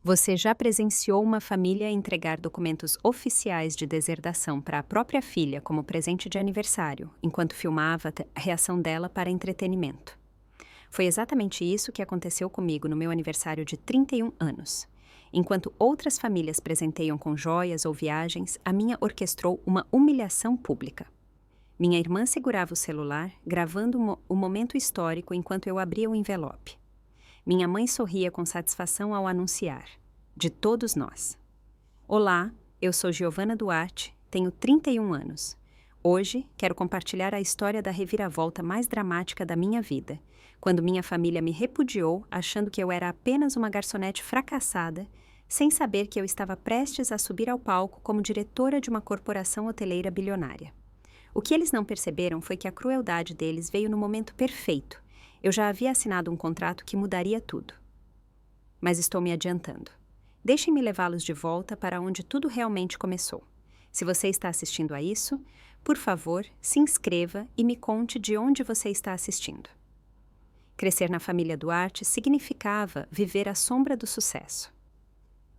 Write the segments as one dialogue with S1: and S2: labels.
S1: Você já presenciou uma família entregar documentos oficiais de deserdação para a própria filha como presente de aniversário, enquanto filmava a reação dela para entretenimento? Foi exatamente isso que aconteceu comigo no meu aniversário de 31 anos. Enquanto outras famílias presenteiam com joias ou viagens, a minha orquestrou uma humilhação pública. Minha irmã segurava o celular, gravando o momento histórico enquanto eu abria o envelope. Minha mãe sorria com satisfação ao anunciar: de todos nós. Olá, eu sou Giovana Duarte, tenho 31 anos. Hoje, quero compartilhar a história da reviravolta mais dramática da minha vida, quando minha família me repudiou achando que eu era apenas uma garçonete fracassada, sem saber que eu estava prestes a subir ao palco como diretora de uma corporação hoteleira bilionária. O que eles não perceberam foi que a crueldade deles veio no momento perfeito. Eu já havia assinado um contrato que mudaria tudo. Mas estou me adiantando. Deixem-me levá-los de volta para onde tudo realmente começou. Se você está assistindo a isso, por favor, se inscreva e me conte de onde você está assistindo. Crescer na família Duarte significava viver à sombra do sucesso.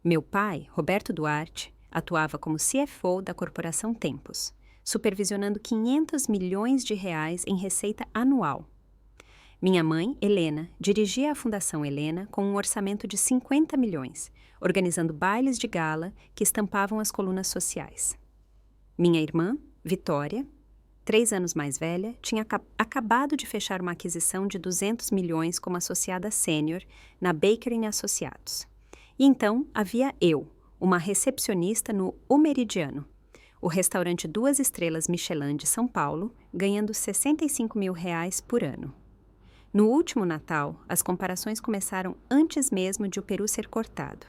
S1: Meu pai, Roberto Duarte, atuava como CFO da corporação Tempos, supervisionando 500 milhões de reais em receita anual. Minha mãe, Helena, dirigia a Fundação Helena com um orçamento de 50 milhões, organizando bailes de gala que estampavam as colunas sociais. Minha irmã, Vitória, 3 anos mais velha, tinha acabado de fechar uma aquisição de 200 milhões como associada sênior na Baker & Associados. E então havia eu, uma recepcionista no O Meridiano, o restaurante 2 estrelas Michelin de São Paulo, ganhando 65 mil reais por ano. No último Natal, as comparações começaram antes mesmo de o peru ser cortado.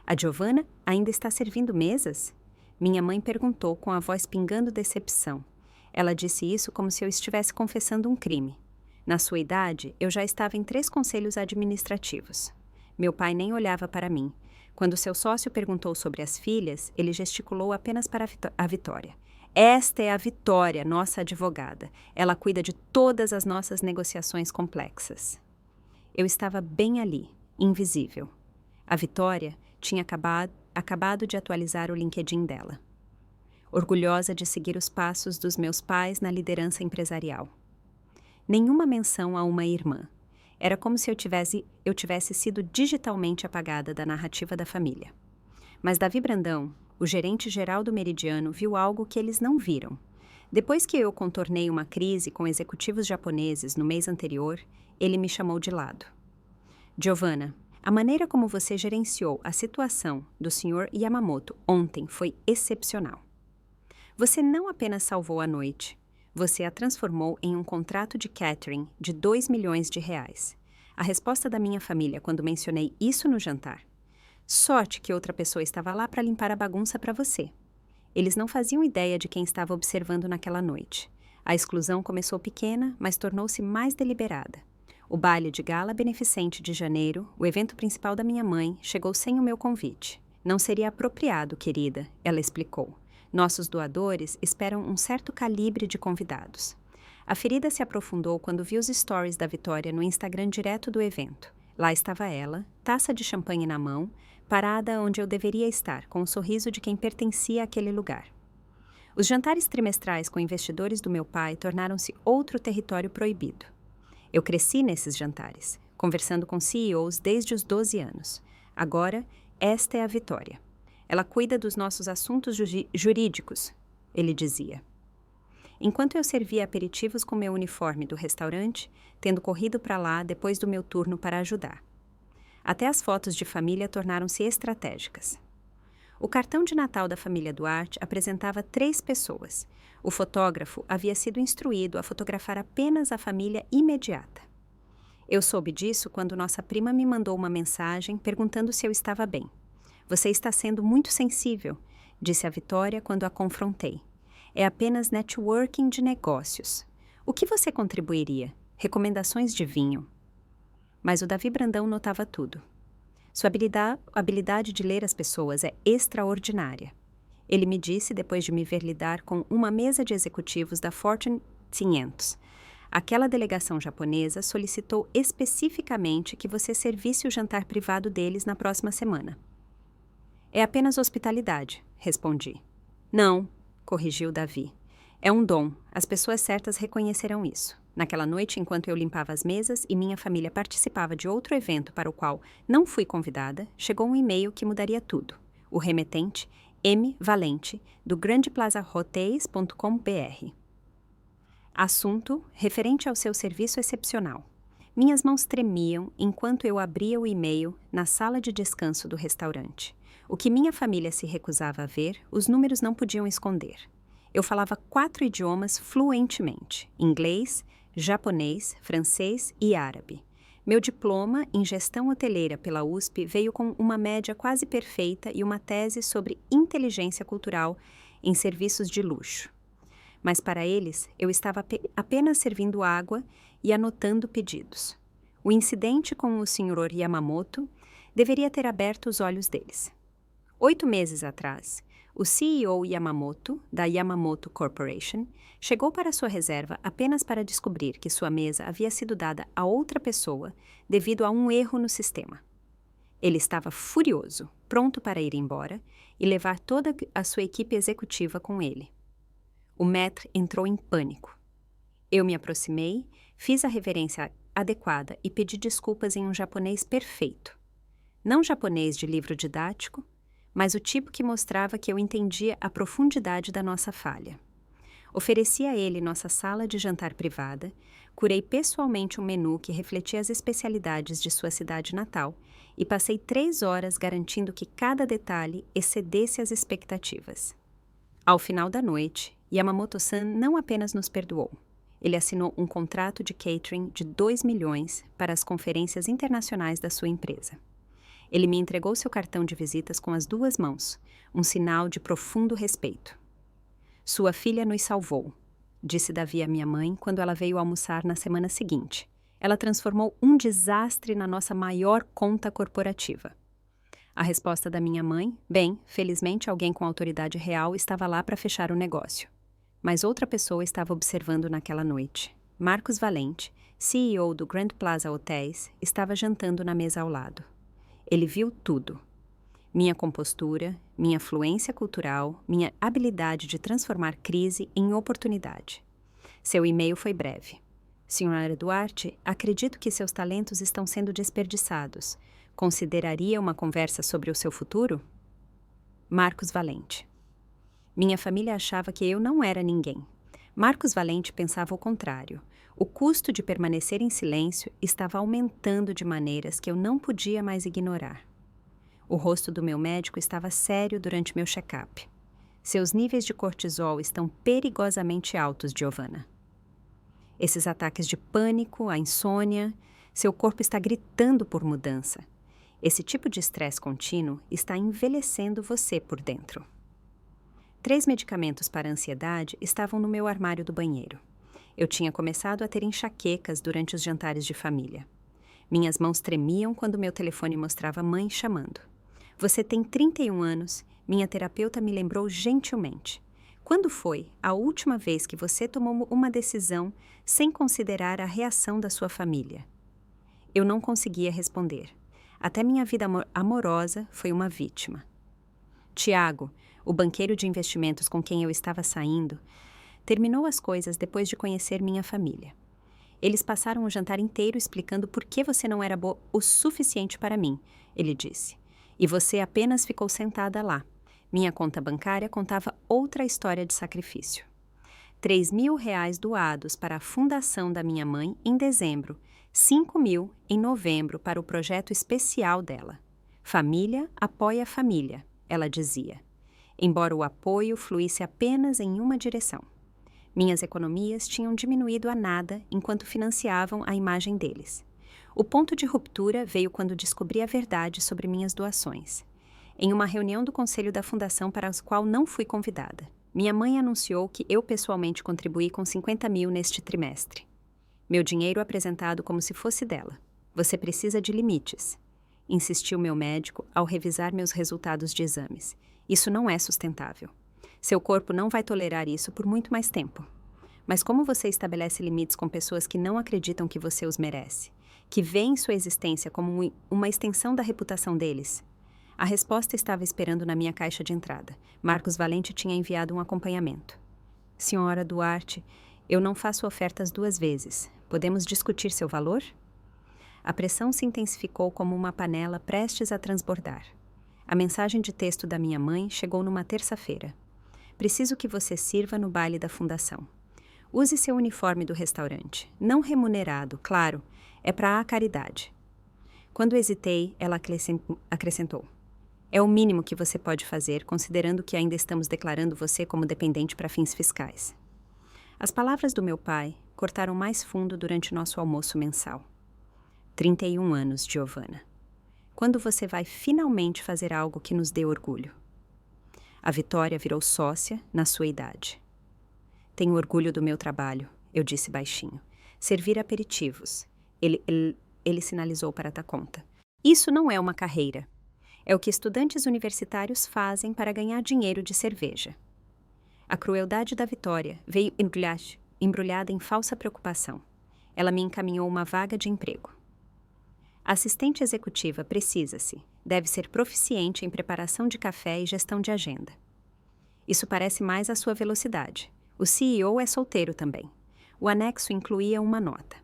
S1: A Giovana ainda está servindo mesas? Minha mãe perguntou com a voz pingando decepção. Ela disse isso como se eu estivesse confessando um crime. Na sua idade, eu já estava em 3 conselhos administrativos. Meu pai nem olhava para mim. Quando seu sócio perguntou sobre as filhas, ele gesticulou apenas para a Vitória. Esta é a Vitória, nossa advogada. Ela cuida de todas as nossas negociações complexas. Eu estava bem ali, invisível. A Vitória tinha acabado de atualizar o LinkedIn dela, orgulhosa de seguir os passos dos meus pais na liderança empresarial. Nenhuma menção a uma irmã. Era como se eu tivesse sido digitalmente apagada da narrativa da família. Mas Davi Brandão, o gerente-geral do Meridiano, viu algo que eles não viram. Depois que eu contornei uma crise com executivos japoneses no mês anterior, ele me chamou de lado. Giovana, a maneira como você gerenciou a situação do Sr. Yamamoto ontem foi excepcional. Você não apenas salvou a noite, você a transformou em um contrato de catering de 2 milhões de reais. A resposta da minha família quando mencionei isso no jantar: sorte que outra pessoa estava lá para limpar a bagunça para você. Eles não faziam ideia de quem estava observando naquela noite. A exclusão começou pequena, mas tornou-se mais deliberada. O baile de gala beneficente de janeiro, o evento principal da minha mãe, chegou sem o meu convite. Não seria apropriado, querida, ela explicou. Nossos doadores esperam um certo calibre de convidados. A ferida se aprofundou quando vi os stories da Vitória no Instagram direto do evento. Lá estava ela, taça de champanhe na mão, parada onde eu deveria estar, com o sorriso de quem pertencia àquele lugar. Os jantares trimestrais com investidores do meu pai tornaram-se outro território proibido. Eu cresci nesses jantares, conversando com CEOs desde os 12 anos. Agora, esta é a Vitória. Ela cuida dos nossos assuntos jurídicos, ele dizia. Enquanto eu servia aperitivos com meu uniforme do restaurante, tendo corrido para lá depois do meu turno para ajudar. Até as fotos de família tornaram-se estratégicas. O cartão de Natal da família Duarte apresentava 3 pessoas. O fotógrafo havia sido instruído a fotografar apenas a família imediata. Eu soube disso quando nossa prima me mandou uma mensagem perguntando se eu estava bem. Você está sendo muito sensível, disse a Vitória quando a confrontei. É apenas networking de negócios. O que você contribuiria? Recomendações de vinho. Mas o Davi Brandão notava tudo. Sua habilidade de ler as pessoas é extraordinária. Ele me disse depois de me ver lidar com uma mesa de executivos da Fortune 500. Aquela delegação japonesa solicitou especificamente que você servisse o jantar privado deles na próxima semana. É apenas hospitalidade, respondi. Não, corrigiu Davi. É um dom, as pessoas certas reconhecerão isso. Naquela noite, enquanto eu limpava as mesas e minha família participava de outro evento para o qual não fui convidada, chegou um e-mail que mudaria tudo. O remetente, M. Valente, do grandeplazahotéis.com.br. Assunto referente ao seu serviço excepcional. Minhas mãos tremiam enquanto eu abria o e-mail na sala de descanso do restaurante. O que minha família se recusava a ver, os números não podiam esconder. Eu falava 4 idiomas fluentemente: inglês, japonês, francês e árabe. Meu diploma em gestão hoteleira pela USP veio com uma média quase perfeita e uma tese sobre inteligência cultural em serviços de luxo. Mas para eles, eu estava apenas servindo água e anotando pedidos. O incidente com o Sr. Yamamoto deveria ter aberto os olhos deles. 8 meses atrás, o CEO Yamamoto, da Yamamoto Corporation, chegou para sua reserva apenas para descobrir que sua mesa havia sido dada a outra pessoa devido a um erro no sistema. Ele estava furioso, pronto para ir embora e levar toda a sua equipe executiva com ele. O maître entrou em pânico. Eu me aproximei, fiz a reverência adequada e pedi desculpas em um japonês perfeito. Não japonês de livro didático, mas o tipo que mostrava que eu entendia a profundidade da nossa falha. Ofereci a ele nossa sala de jantar privada, curei pessoalmente um menu que refletia as especialidades de sua cidade natal e passei 3 horas garantindo que cada detalhe excedesse as expectativas. Ao final da noite, Yamamoto-san não apenas nos perdoou. Ele assinou um contrato de catering de 2 milhões para as conferências internacionais da sua empresa. Ele me entregou seu cartão de visitas com as 2 mãos, um sinal de profundo respeito. Sua filha nos salvou, disse Davi à minha mãe quando ela veio almoçar na semana seguinte. Ela transformou um desastre na nossa maior conta corporativa. A resposta da minha mãe: bem, felizmente alguém com autoridade real estava lá para fechar o negócio. Mas outra pessoa estava observando naquela noite. Marcos Valente, CEO do Grand Plaza Hotéis, estava jantando na mesa ao lado. Ele viu tudo. Minha compostura, minha fluência cultural, minha habilidade de transformar crise em oportunidade. Seu e-mail foi breve. Sra. Duarte, acredito que seus talentos estão sendo desperdiçados. Consideraria uma conversa sobre o seu futuro? Marcos Valente. Minha família achava que eu não era ninguém. Marcos Valente pensava o contrário. O custo de permanecer em silêncio estava aumentando de maneiras que eu não podia mais ignorar. O rosto do meu médico estava sério durante meu check-up. Seus níveis de cortisol estão perigosamente altos, Giovanna. Esses ataques de pânico, a insônia, seu corpo está gritando por mudança. Esse tipo de estresse contínuo está envelhecendo você por dentro. 3 medicamentos para a ansiedade estavam no meu armário do banheiro. Eu tinha começado a ter enxaquecas durante os jantares de família. Minhas mãos tremiam quando meu telefone mostrava a mãe chamando. Você tem 31 anos, minha terapeuta me lembrou gentilmente. Quando foi a última vez que você tomou uma decisão sem considerar a reação da sua família? Eu não conseguia responder. Até minha vida amorosa foi uma vítima. Tiago, o banqueiro de investimentos com quem eu estava saindo, terminou as coisas depois de conhecer minha família. Eles passaram o jantar inteiro explicando por que você não era boa o suficiente para mim, ele disse. E você apenas ficou sentada lá. Minha conta bancária contava outra história de sacrifício. 3.000 reais doados para a fundação da minha mãe em dezembro, 5.000 em novembro para o projeto especial dela. Família apoia família, ela dizia. Embora o apoio fluísse apenas em uma direção. Minhas economias tinham diminuído a nada enquanto financiavam a imagem deles. O ponto de ruptura veio quando descobri a verdade sobre minhas doações. Em uma reunião do conselho da fundação para a qual não fui convidada, minha mãe anunciou que eu pessoalmente contribuí com 50.000 neste trimestre. Meu dinheiro apresentado como se fosse dela. Você precisa de limites, insistiu meu médico ao revisar meus resultados de exames. Isso não é sustentável. Seu corpo não vai tolerar isso por muito mais tempo. Mas como você estabelece limites com pessoas que não acreditam que você os merece, que veem sua existência como uma extensão da reputação deles? A resposta estava esperando na minha caixa de entrada. Marcos Valente tinha enviado um acompanhamento. Senhora Duarte, eu não faço ofertas 2 vezes. Podemos discutir seu valor? A pressão se intensificou como uma panela prestes a transbordar. A mensagem de texto da minha mãe chegou numa terça-feira. Preciso que você sirva no baile da fundação. Use seu uniforme do restaurante. Não remunerado, claro. É para a caridade. Quando hesitei, ela acrescentou. É o mínimo que você pode fazer, considerando que ainda estamos declarando você como dependente para fins fiscais. As palavras do meu pai cortaram mais fundo durante nosso almoço mensal. 31 anos, Giovanna. Quando você vai finalmente fazer algo que nos dê orgulho? A Vitória virou sócia na sua idade. Tenho orgulho do meu trabalho, eu disse baixinho. Servir aperitivos. Ele sinalizou para Taconta. Isso não é uma carreira. É o que estudantes universitários fazem para ganhar dinheiro de cerveja. A crueldade da Vitória veio embrulhada em falsa preocupação. Ela me encaminhou uma vaga de emprego. A assistente executiva precisa-se, deve ser proficiente em preparação de café e gestão de agenda. Isso parece mais à sua velocidade. O CEO é solteiro também. O anexo incluía uma nota.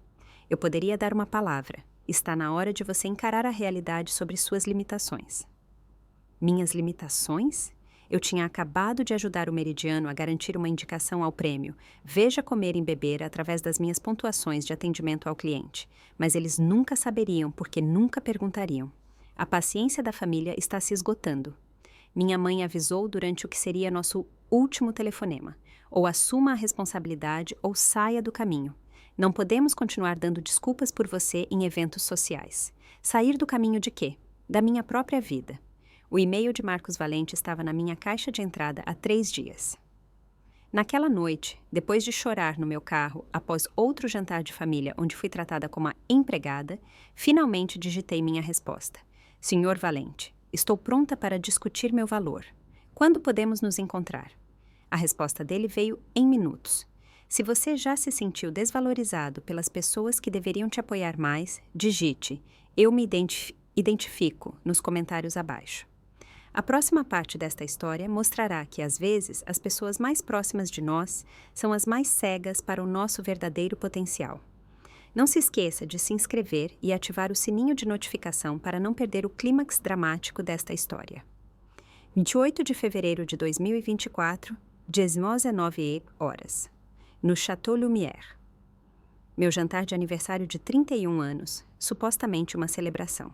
S1: Eu poderia dar uma palavra. Está na hora de você encarar a realidade sobre suas limitações. Minhas limitações? Eu tinha acabado de ajudar o Meridiano a garantir uma indicação ao prêmio Veja Comer e Beber através das minhas pontuações de atendimento ao cliente, mas eles nunca saberiam porque nunca perguntariam. A paciência da família está se esgotando. Minha mãe avisou durante o que seria nosso último telefonema. Ou assuma a responsabilidade ou saia do caminho. Não podemos continuar dando desculpas por você em eventos sociais. Sair do caminho de quê? Da minha própria vida. O e-mail de Marcos Valente estava na minha caixa de entrada há 3 dias. Naquela noite, depois de chorar no meu carro após outro jantar de família onde fui tratada como a empregada, finalmente digitei minha resposta. Senhor Valente, estou pronta para discutir meu valor. Quando podemos nos encontrar? A resposta dele veio em minutos. Se você já se sentiu desvalorizado pelas pessoas que deveriam te apoiar mais, digite "Eu me identifico" nos comentários abaixo. A próxima parte desta história mostrará que, às vezes, as pessoas mais próximas de nós são as mais cegas para o nosso verdadeiro potencial. Não se esqueça de se inscrever e ativar o sininho de notificação para não perder o clímax dramático desta história. 28 de fevereiro de 2024, 19h, no Château Lumière. Meu jantar de aniversário de 31 anos, supostamente uma celebração.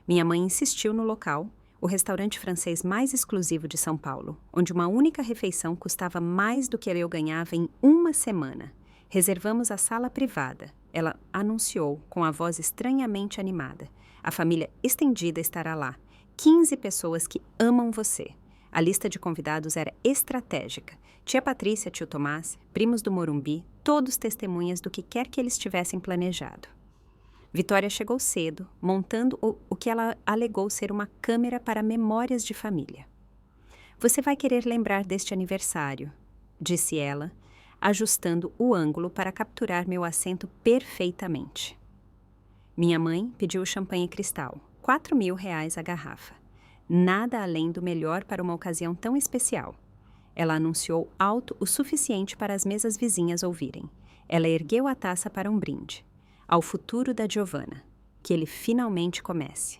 S1: Minha mãe insistiu no local, o restaurante francês mais exclusivo de São Paulo, onde uma única refeição custava mais do que eu ganhava em uma semana. Reservamos a sala privada, ela anunciou com a voz estranhamente animada. A família estendida estará lá. 15 pessoas que amam você. A lista de convidados era estratégica. Tia Patrícia, tio Tomás, primos do Morumbi, todos testemunhas do que quer que eles tivessem planejado. Vitória chegou cedo, montando o que ela alegou ser uma câmera para memórias de família. Você vai querer lembrar deste aniversário, disse ela, ajustando o ângulo para capturar meu assento perfeitamente. Minha mãe pediu champanhe cristal, R$ 4.000 a garrafa. Nada além do melhor para uma ocasião tão especial. Ela anunciou alto o suficiente para as mesas vizinhas ouvirem. Ela ergueu a taça para um brinde. Ao futuro da Giovanna, que ele finalmente comece.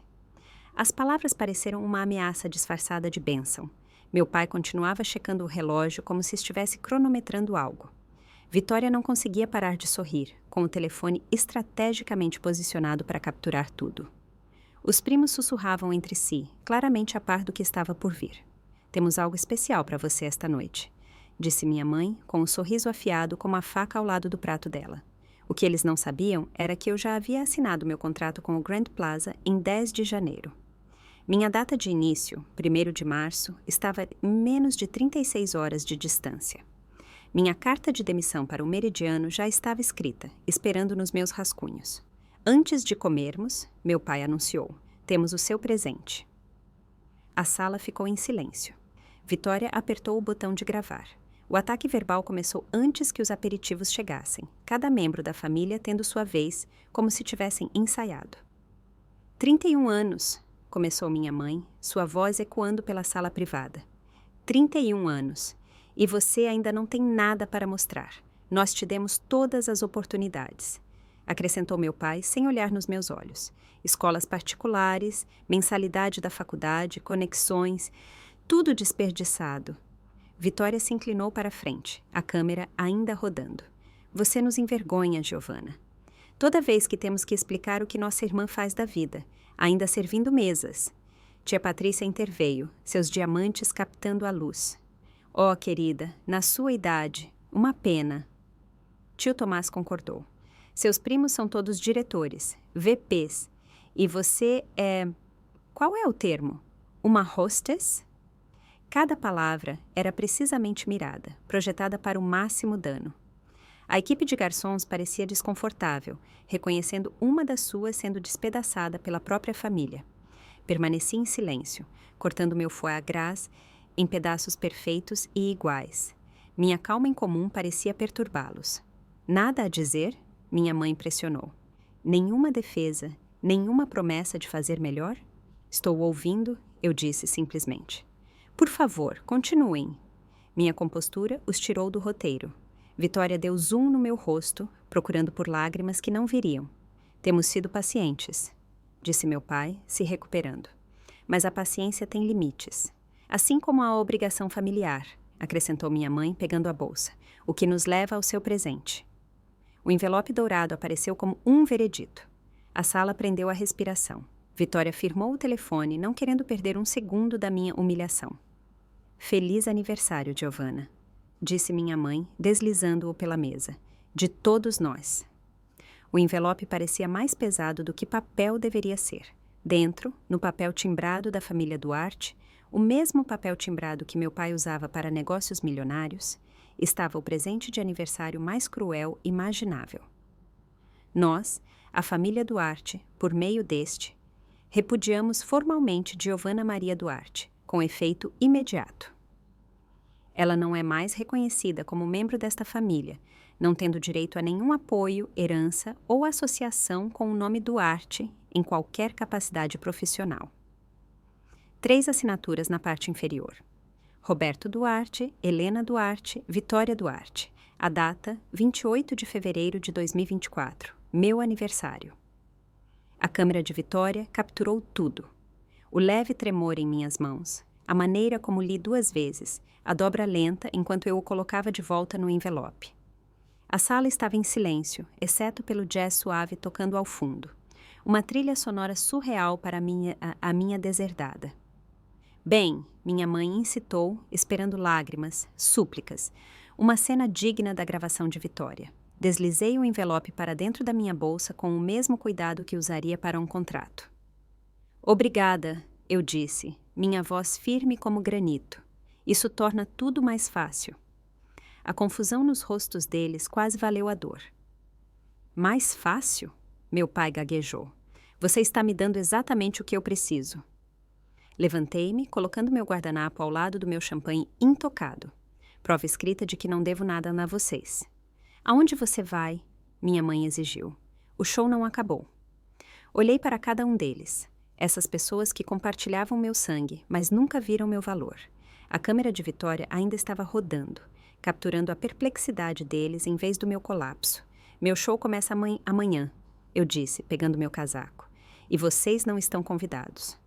S1: As palavras pareceram uma ameaça disfarçada de bênção. Meu pai continuava checando o relógio como se estivesse cronometrando algo. Vitória não conseguia parar de sorrir, com o telefone estrategicamente posicionado para capturar tudo. Os primos sussurravam entre si, claramente a par do que estava por vir. Temos algo especial para você esta noite, disse minha mãe, com um sorriso afiado como a faca ao lado do prato dela. O que eles não sabiam era que eu já havia assinado meu contrato com o Grand Plaza em 10 de janeiro. Minha data de início, 1º de março, estava a menos de 36 horas de distância. Minha carta de demissão para o Meridiano já estava escrita, esperando nos meus rascunhos. Antes de comermos, meu pai anunciou, temos o seu presente. A sala ficou em silêncio. Vitória apertou o botão de gravar. O ataque verbal começou antes que os aperitivos chegassem, cada membro da família tendo sua vez, como se tivessem ensaiado. 31 anos, começou minha mãe, sua voz ecoando pela sala privada. 31 anos. E você ainda não tem nada para mostrar. Nós te demos todas as oportunidades. Acrescentou meu pai, sem olhar nos meus olhos. Escolas particulares, mensalidade da faculdade, conexões, tudo desperdiçado. Vitória se inclinou para a frente, a câmera ainda rodando. Você nos envergonha, Giovanna. Toda vez que temos que explicar o que nossa irmã faz da vida, ainda servindo mesas. Tia Patrícia interveio, seus diamantes captando a luz. Oh, querida, na sua idade, uma pena. Tio Tomás concordou. Seus primos são todos diretores, VPs. E você é... Qual é o termo? Uma hostess? Cada palavra era precisamente mirada, projetada para o máximo dano. A equipe de garçons parecia desconfortável, reconhecendo uma das suas sendo despedaçada pela própria família. Permaneci em silêncio, cortando meu foie gras em pedaços perfeitos e iguais. Minha calma incomum parecia perturbá-los. Nada a dizer? Minha mãe pressionou. Nenhuma defesa, nenhuma promessa de fazer melhor? Estou ouvindo, eu disse simplesmente. Por favor, continuem. Minha compostura os tirou do roteiro. Vitória deu zoom no meu rosto, procurando por lágrimas que não viriam. Temos sido pacientes, disse meu pai, se recuperando. Mas a paciência tem limites. Assim como a obrigação familiar, acrescentou minha mãe, pegando a bolsa, o que nos leva ao seu presente. O envelope dourado apareceu como um veredito. A sala prendeu a respiração. Vitória firmou o telefone, não querendo perder um segundo da minha humilhação. Feliz aniversário, Giovanna, disse minha mãe, deslizando-o pela mesa. De todos nós. O envelope parecia mais pesado do que papel deveria ser. Dentro, no papel timbrado da família Duarte, o mesmo papel timbrado que meu pai usava para negócios milionários, estava o presente de aniversário mais cruel imaginável. Nós, a família Duarte, por meio deste, repudiamos formalmente Giovanna Maria Duarte, com efeito imediato. Ela não é mais reconhecida como membro desta família, não tendo direito a nenhum apoio, herança ou associação com o nome Duarte em qualquer capacidade profissional. 3 assinaturas na parte inferior. Roberto Duarte, Helena Duarte, Vitória Duarte. A data, 28 de fevereiro de 2024, meu aniversário. A câmera de Vitória capturou tudo. O leve tremor em minhas mãos, a maneira como li 2 vezes, a dobra lenta enquanto eu o colocava de volta no envelope. A sala estava em silêncio, exceto pelo jazz suave tocando ao fundo. Uma trilha sonora surreal para a minha deserdada. Bem, minha mãe incitou, esperando lágrimas, súplicas, uma cena digna da gravação de Vitória. Deslizei o envelope para dentro da minha bolsa com o mesmo cuidado que usaria para um contrato. Obrigada, eu disse, minha voz firme como granito. Isso torna tudo mais fácil. A confusão nos rostos deles quase valeu a dor. Mais fácil? Meu pai gaguejou. Você está me dando exatamente o que eu preciso. Levantei-me, colocando meu guardanapo ao lado do meu champanhe intocado. Prova escrita de que não devo nada a vocês. Aonde você vai? Minha mãe exigiu. O show não acabou. Olhei para cada um deles. Essas pessoas que compartilhavam meu sangue, mas nunca viram meu valor. A câmera de Vitória ainda estava rodando, capturando a perplexidade deles em vez do meu colapso. Meu show começa amanhã, eu disse, pegando meu casaco. E vocês não estão convidados.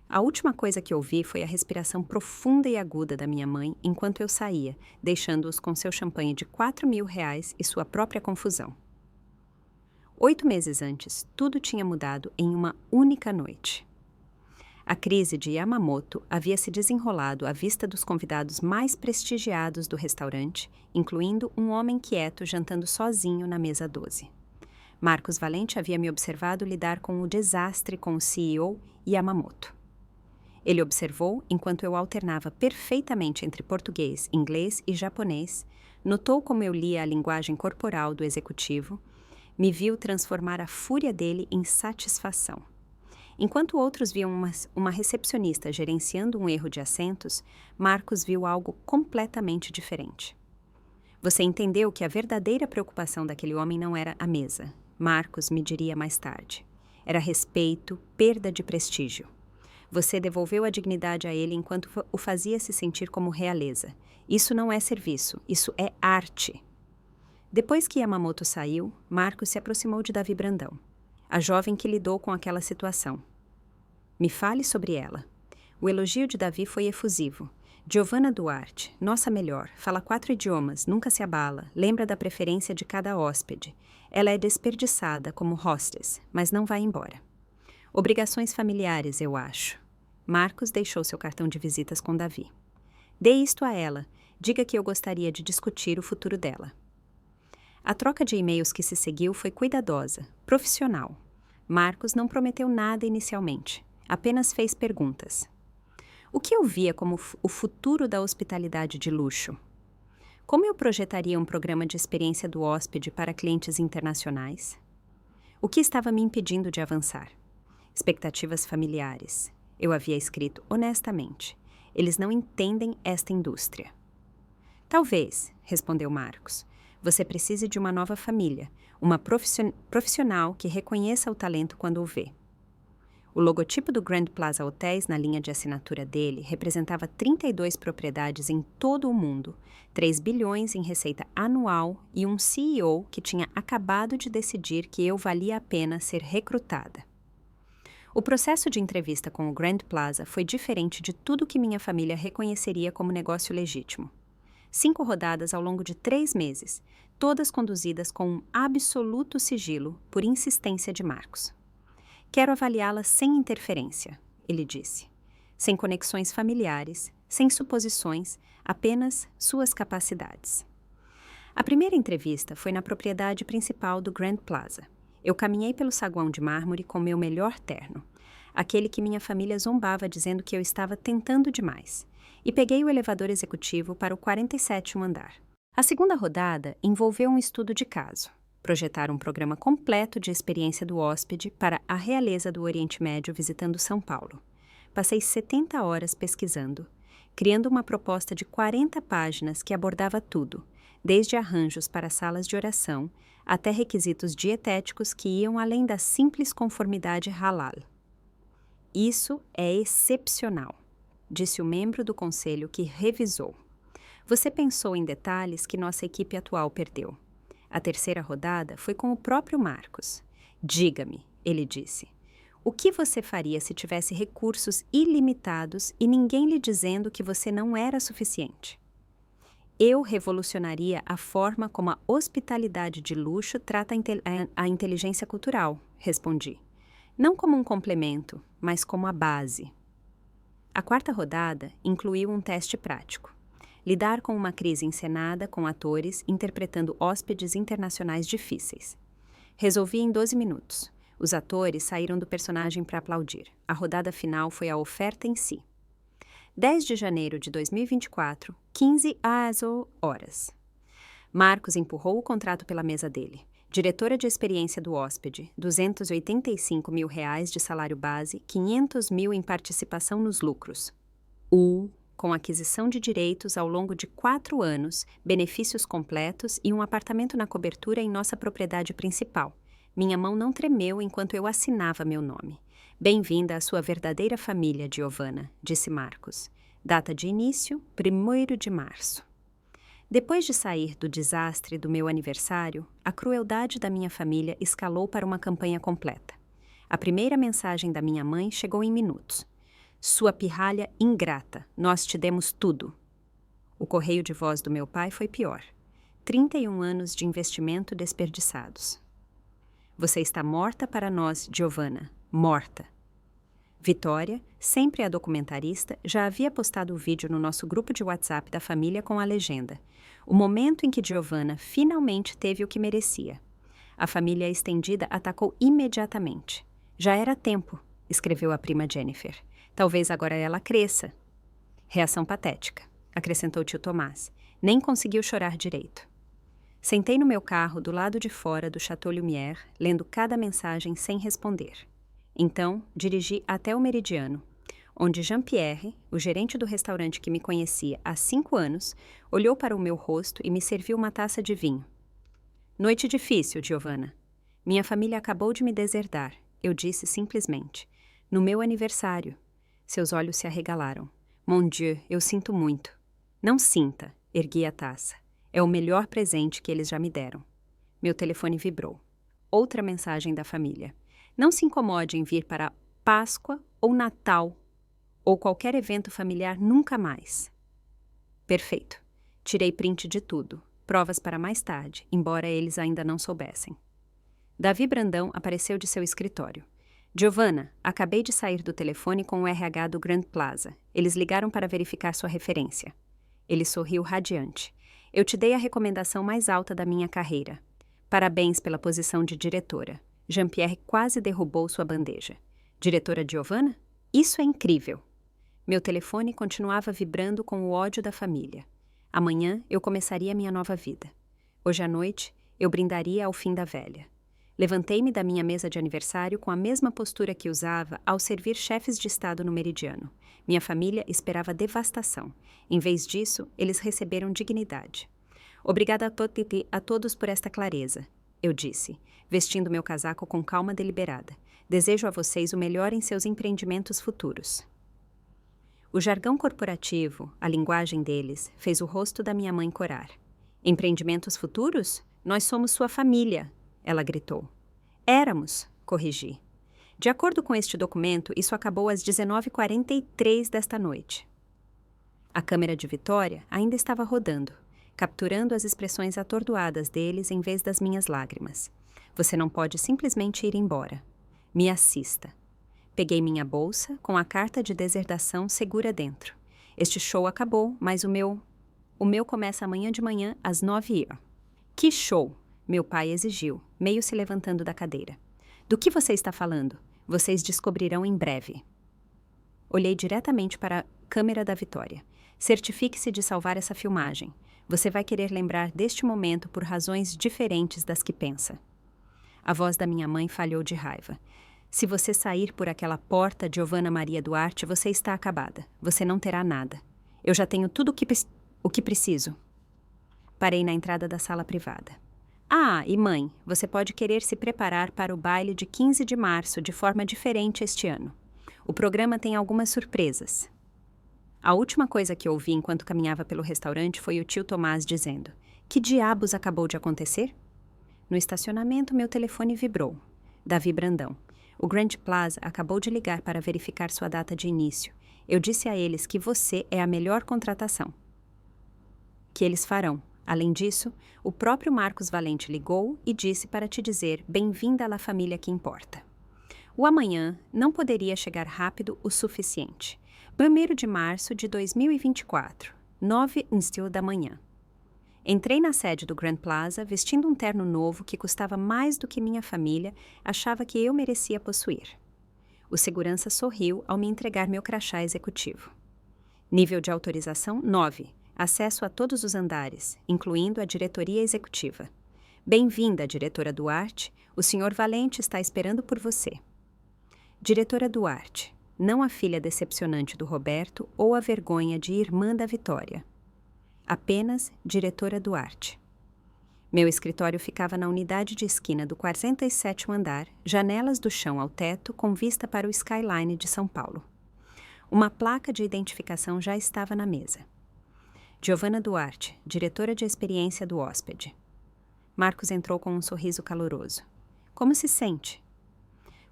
S1: A última coisa que ouvi foi a respiração profunda e aguda da minha mãe enquanto eu saía, deixando-os com seu champanhe de R$ 4.000 e sua própria confusão. 8 meses antes, tudo tinha mudado em uma única noite. A crise de Yamamoto havia se desenrolado à vista dos convidados mais prestigiados do restaurante, incluindo um homem quieto jantando sozinho na mesa 12. Marcos Valente havia me observado lidar com o desastre com o CEO Yamamoto. Ele observou enquanto eu alternava perfeitamente entre português, inglês e japonês, notou como eu lia a linguagem corporal do executivo, me viu transformar a fúria dele em satisfação. Enquanto outros viam uma recepcionista gerenciando um erro de assentos, Marcos viu algo completamente diferente. Você entendeu que a verdadeira preocupação daquele homem não era a mesa, Marcos me diria mais tarde. Era respeito, perda de prestígio. Você devolveu a dignidade a ele enquanto o fazia se sentir como realeza. Isso não é serviço, isso é arte. Depois que Yamamoto saiu, Marcos se aproximou de Davi Brandão, a jovem que lidou com aquela situação. Me fale sobre ela. O elogio de Davi foi efusivo. Giovanna Duarte, nossa melhor, fala 4 idiomas, nunca se abala, lembra da preferência de cada hóspede. Ela é desperdiçada como hostess, mas não vai embora. Obrigações familiares, eu acho. Marcos deixou seu cartão de visitas com Davi. Dê isto a ela. Diga que eu gostaria de discutir o futuro dela. A troca de e-mails que se seguiu foi cuidadosa, profissional. Marcos não prometeu nada inicialmente, apenas fez perguntas. O que eu via como o futuro da hospitalidade de luxo? Como eu projetaria um programa de experiência do hóspede para clientes internacionais? O que estava me impedindo de avançar? Expectativas familiares. Eu havia escrito honestamente. Eles não entendem esta indústria. Talvez, respondeu Marcos, você precise de uma nova família, uma profissional que reconheça o talento quando o vê. O logotipo do Grand Plaza Hotels na linha de assinatura dele representava 32 propriedades em todo o mundo, 3 bilhões em receita anual e um CEO que tinha acabado de decidir que eu valia a pena ser recrutada. O processo de entrevista com o Grand Plaza foi diferente de tudo que minha família reconheceria como negócio legítimo. 5 rodadas ao longo de 3 meses, todas conduzidas com um absoluto sigilo por insistência de Marcos. Quero avaliá-la sem interferência, ele disse. Sem conexões familiares, sem suposições, apenas suas capacidades. A primeira entrevista foi na propriedade principal do Grand Plaza. Eu caminhei pelo saguão de mármore com meu melhor terno, aquele que minha família zombava dizendo que eu estava tentando demais, e peguei o elevador executivo para o 47º andar. A segunda rodada envolveu um estudo de caso, projetar um programa completo de experiência do hóspede para a realeza do Oriente Médio visitando São Paulo. Passei 70 horas pesquisando, criando uma proposta de 40 páginas que abordava tudo, desde arranjos para salas de oração até requisitos dietéticos que iam além da simples conformidade halal. Isso é excepcional, disse o membro do conselho que revisou. Você pensou em detalhes que nossa equipe atual perdeu. A terceira rodada foi com o próprio Marcos. Diga-me, ele disse, o que você faria se tivesse recursos ilimitados e ninguém lhe dizendo que você não era suficiente? Eu revolucionaria a forma como a hospitalidade de luxo trata a inteligência cultural, respondi. Não como um complemento, mas como a base. A quarta rodada incluiu um teste prático. Lidar com uma crise encenada com atores interpretando hóspedes internacionais difíceis. Resolvi em 12 minutos. Os atores saíram do personagem para aplaudir. A rodada final foi a oferta em si. 10 de janeiro de 2024, 15 horas. Marcos empurrou o contrato pela mesa dele. Diretora de experiência do hóspede, R$ 285 mil de salário base, 500 mil em participação nos lucros. Com aquisição de direitos ao longo de 4 anos, benefícios completos e um apartamento na cobertura em nossa propriedade principal. Minha mão não tremeu enquanto eu assinava meu nome. Bem-vinda à sua verdadeira família, Giovanna, disse Marcos. Data de início, 1º de março. Depois de sair do desastre do meu aniversário, a crueldade da minha família escalou para uma campanha completa. A primeira mensagem da minha mãe chegou em minutos. Sua pirralha ingrata, nós te demos tudo. O correio de voz do meu pai foi pior. 31 anos de investimento desperdiçados. Você está morta para nós, Giovanna. Morta. Vitória, sempre a documentarista, já havia postado o vídeo no nosso grupo de WhatsApp da família com a legenda. O momento em que Giovanna finalmente teve o que merecia. A família estendida atacou imediatamente. Já era tempo, escreveu a prima Jennifer. Talvez agora ela cresça. Reação patética, acrescentou tio Tomás. Nem conseguiu chorar direito. Sentei no meu carro do lado de fora do Chateau Lumière, lendo cada mensagem sem responder. Então, dirigi até o Meridiano, onde Jean-Pierre, o gerente do restaurante que me conhecia há 5 anos, olhou para o meu rosto e me serviu uma taça de vinho. Noite difícil, Giovanna. Minha família acabou de me deserdar. Eu disse simplesmente. No meu aniversário. Seus olhos se arregalaram. Mon Dieu, eu sinto muito. Não sinta, ergui a taça. É o melhor presente que eles já me deram. Meu telefone vibrou. Outra mensagem da família. Não se incomode em vir para Páscoa ou Natal ou qualquer evento familiar nunca mais. Perfeito. Tirei print de tudo. Provas para mais tarde, embora eles ainda não soubessem. Davi Brandão apareceu de seu escritório. Giovanna, acabei de sair do telefone com o RH do Grand Plaza. Eles ligaram para verificar sua referência. Ele sorriu radiante. Eu te dei a recomendação mais alta da minha carreira. Parabéns pela posição de diretora. Jean-Pierre quase derrubou sua bandeja. Diretora Giovanna? Isso é incrível. Meu telefone continuava vibrando com o ódio da família. Amanhã eu começaria minha nova vida. Hoje à noite eu brindaria ao fim da velha. Levantei-me da minha mesa de aniversário com a mesma postura que usava ao servir chefes de Estado no Meridiano. Minha família esperava devastação. Em vez disso, eles receberam dignidade. Obrigada a todos por esta clareza, eu disse, vestindo meu casaco com calma deliberada. Desejo a vocês o melhor em seus empreendimentos futuros. O jargão corporativo, a linguagem deles, fez o rosto da minha mãe corar. Empreendimentos futuros? Nós somos sua família, ela gritou. Éramos, corrigi. De acordo com este documento, isso acabou às 19h43 desta noite. A câmera de Vitória ainda estava rodando, capturando as expressões atordoadas deles em vez das minhas lágrimas. Você não pode simplesmente ir embora. Me assista. Peguei minha bolsa, com a carta de deserdação segura dentro. Este show acabou, mas o meu começa amanhã de manhã às 9h. Que show? Meu pai exigiu, meio se levantando da cadeira. Do que você está falando? Vocês descobrirão em breve. Olhei diretamente para a câmera da Vitória. Certifique-se de salvar essa filmagem. Você vai querer lembrar deste momento por razões diferentes das que pensa. A voz da minha mãe falhou de raiva. Se você sair por aquela porta, Giovanna Maria Duarte, você está acabada. Você não terá nada. Eu já tenho tudo o que preciso. Parei na entrada da sala privada. Ah, e mãe, você pode querer se preparar para o baile de 15 de março de forma diferente este ano. O programa tem algumas surpresas. A última coisa que ouvi enquanto caminhava pelo restaurante foi o tio Tomás dizendo: Que diabos acabou de acontecer? No estacionamento, meu telefone vibrou. Davi Brandão. O Grand Plaza acabou de ligar para verificar sua data de início. Eu disse a eles que você é a melhor contratação. Que eles farão. Além disso, o próprio Marcos Valente ligou e disse para te dizer bem-vinda à família que importa. O amanhã não poderia chegar rápido o suficiente. 1º de março de 2024, 9h da manhã. Entrei na sede do Grand Plaza vestindo um terno novo que custava mais do que minha família achava que eu merecia possuir. O segurança sorriu ao me entregar meu crachá executivo. Nível de autorização 9. Acesso a todos os andares, incluindo a diretoria executiva. Bem-vinda, diretora Duarte. O Sr. Valente está esperando por você. Diretora Duarte, não a filha decepcionante do Roberto ou a vergonha de irmã da Vitória. Apenas diretora Duarte. Meu escritório ficava na unidade de esquina do 47º andar, janelas do chão ao teto com vista para o skyline de São Paulo. Uma placa de identificação já estava na mesa. Giovanna Duarte, diretora de experiência do hóspede. Marcos entrou com um sorriso caloroso. Como se sente?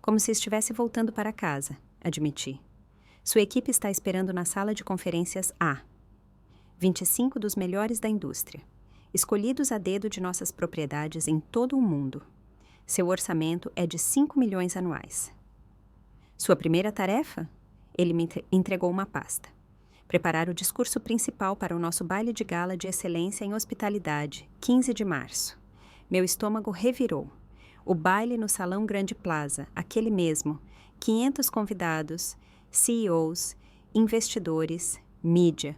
S1: Como se estivesse voltando para casa, admiti. Sua equipe está esperando na sala de conferências A. 25 dos melhores da indústria, escolhidos a dedo de nossas propriedades em todo o mundo. Seu orçamento é de 5 milhões anuais. Sua primeira tarefa? Ele me entregou uma pasta. Preparar o discurso principal para o nosso baile de gala de excelência em hospitalidade, 15 de março. Meu estômago revirou. O baile no Salão Grande Plaza, aquele mesmo, 500 convidados, CEOs, investidores, mídia.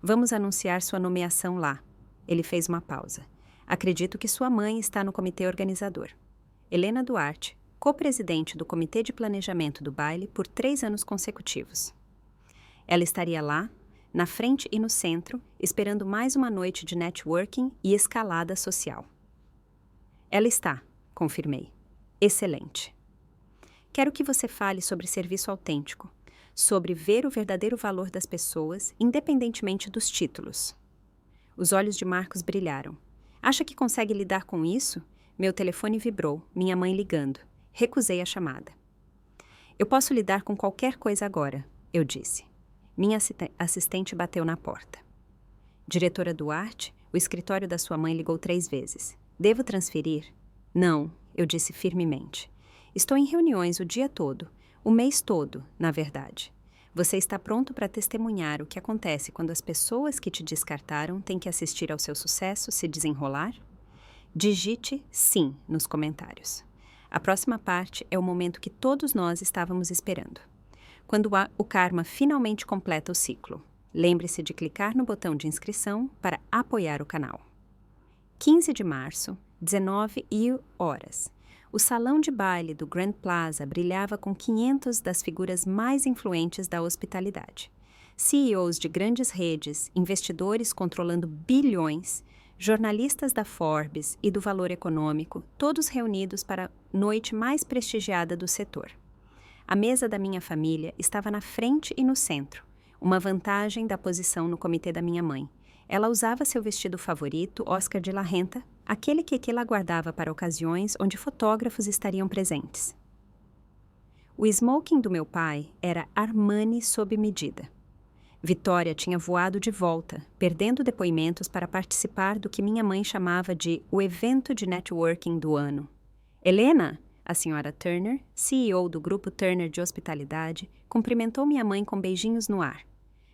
S1: Vamos anunciar sua nomeação lá. Ele fez uma pausa. Acredito que sua mãe está no comitê organizador. Helena Duarte, co-presidente do comitê de planejamento do baile por 3 anos consecutivos. Ela estaria lá, na frente e no centro, esperando mais uma noite de networking e escalada social. Ela está, confirmei. Excelente. Quero que você fale sobre serviço autêntico, sobre ver o verdadeiro valor das pessoas, independentemente dos títulos. Os olhos de Marcos brilharam. Acha que consegue lidar com isso? Meu telefone vibrou, minha mãe ligando. Recusei a chamada. Eu posso lidar com qualquer coisa agora, eu disse. Minha assistente bateu na porta. Diretora Duarte, o escritório da sua mãe ligou 3 vezes. Devo transferir? Não, eu disse firmemente. Estou em reuniões o dia todo, o mês todo, na verdade. Você está pronto para testemunhar o que acontece quando as pessoas que te descartaram têm que assistir ao seu sucesso se desenrolar? Digite sim nos comentários. A próxima parte é o momento que todos nós estávamos esperando. Quando o karma finalmente completa o ciclo. Lembre-se de clicar no botão de inscrição para apoiar o canal. 15 de março, 19h. O salão de baile do Grand Plaza brilhava com 500 das figuras mais influentes da hospitalidade. CEOs de grandes redes, investidores controlando bilhões, jornalistas da Forbes e do Valor Econômico, todos reunidos para a noite mais prestigiada do setor. A mesa da minha família estava na frente e no centro, uma vantagem da posição no comitê da minha mãe. Ela usava seu vestido favorito, Oscar de la Renta, aquele que ela guardava para ocasiões onde fotógrafos estariam presentes. O smoking do meu pai era Armani sob medida. Vitória tinha voado de volta, perdendo depoimentos para participar do que minha mãe chamava de o evento de networking do ano. Helena, a senhora Turner, CEO do grupo Turner de Hospitalidade, cumprimentou minha mãe com beijinhos no ar.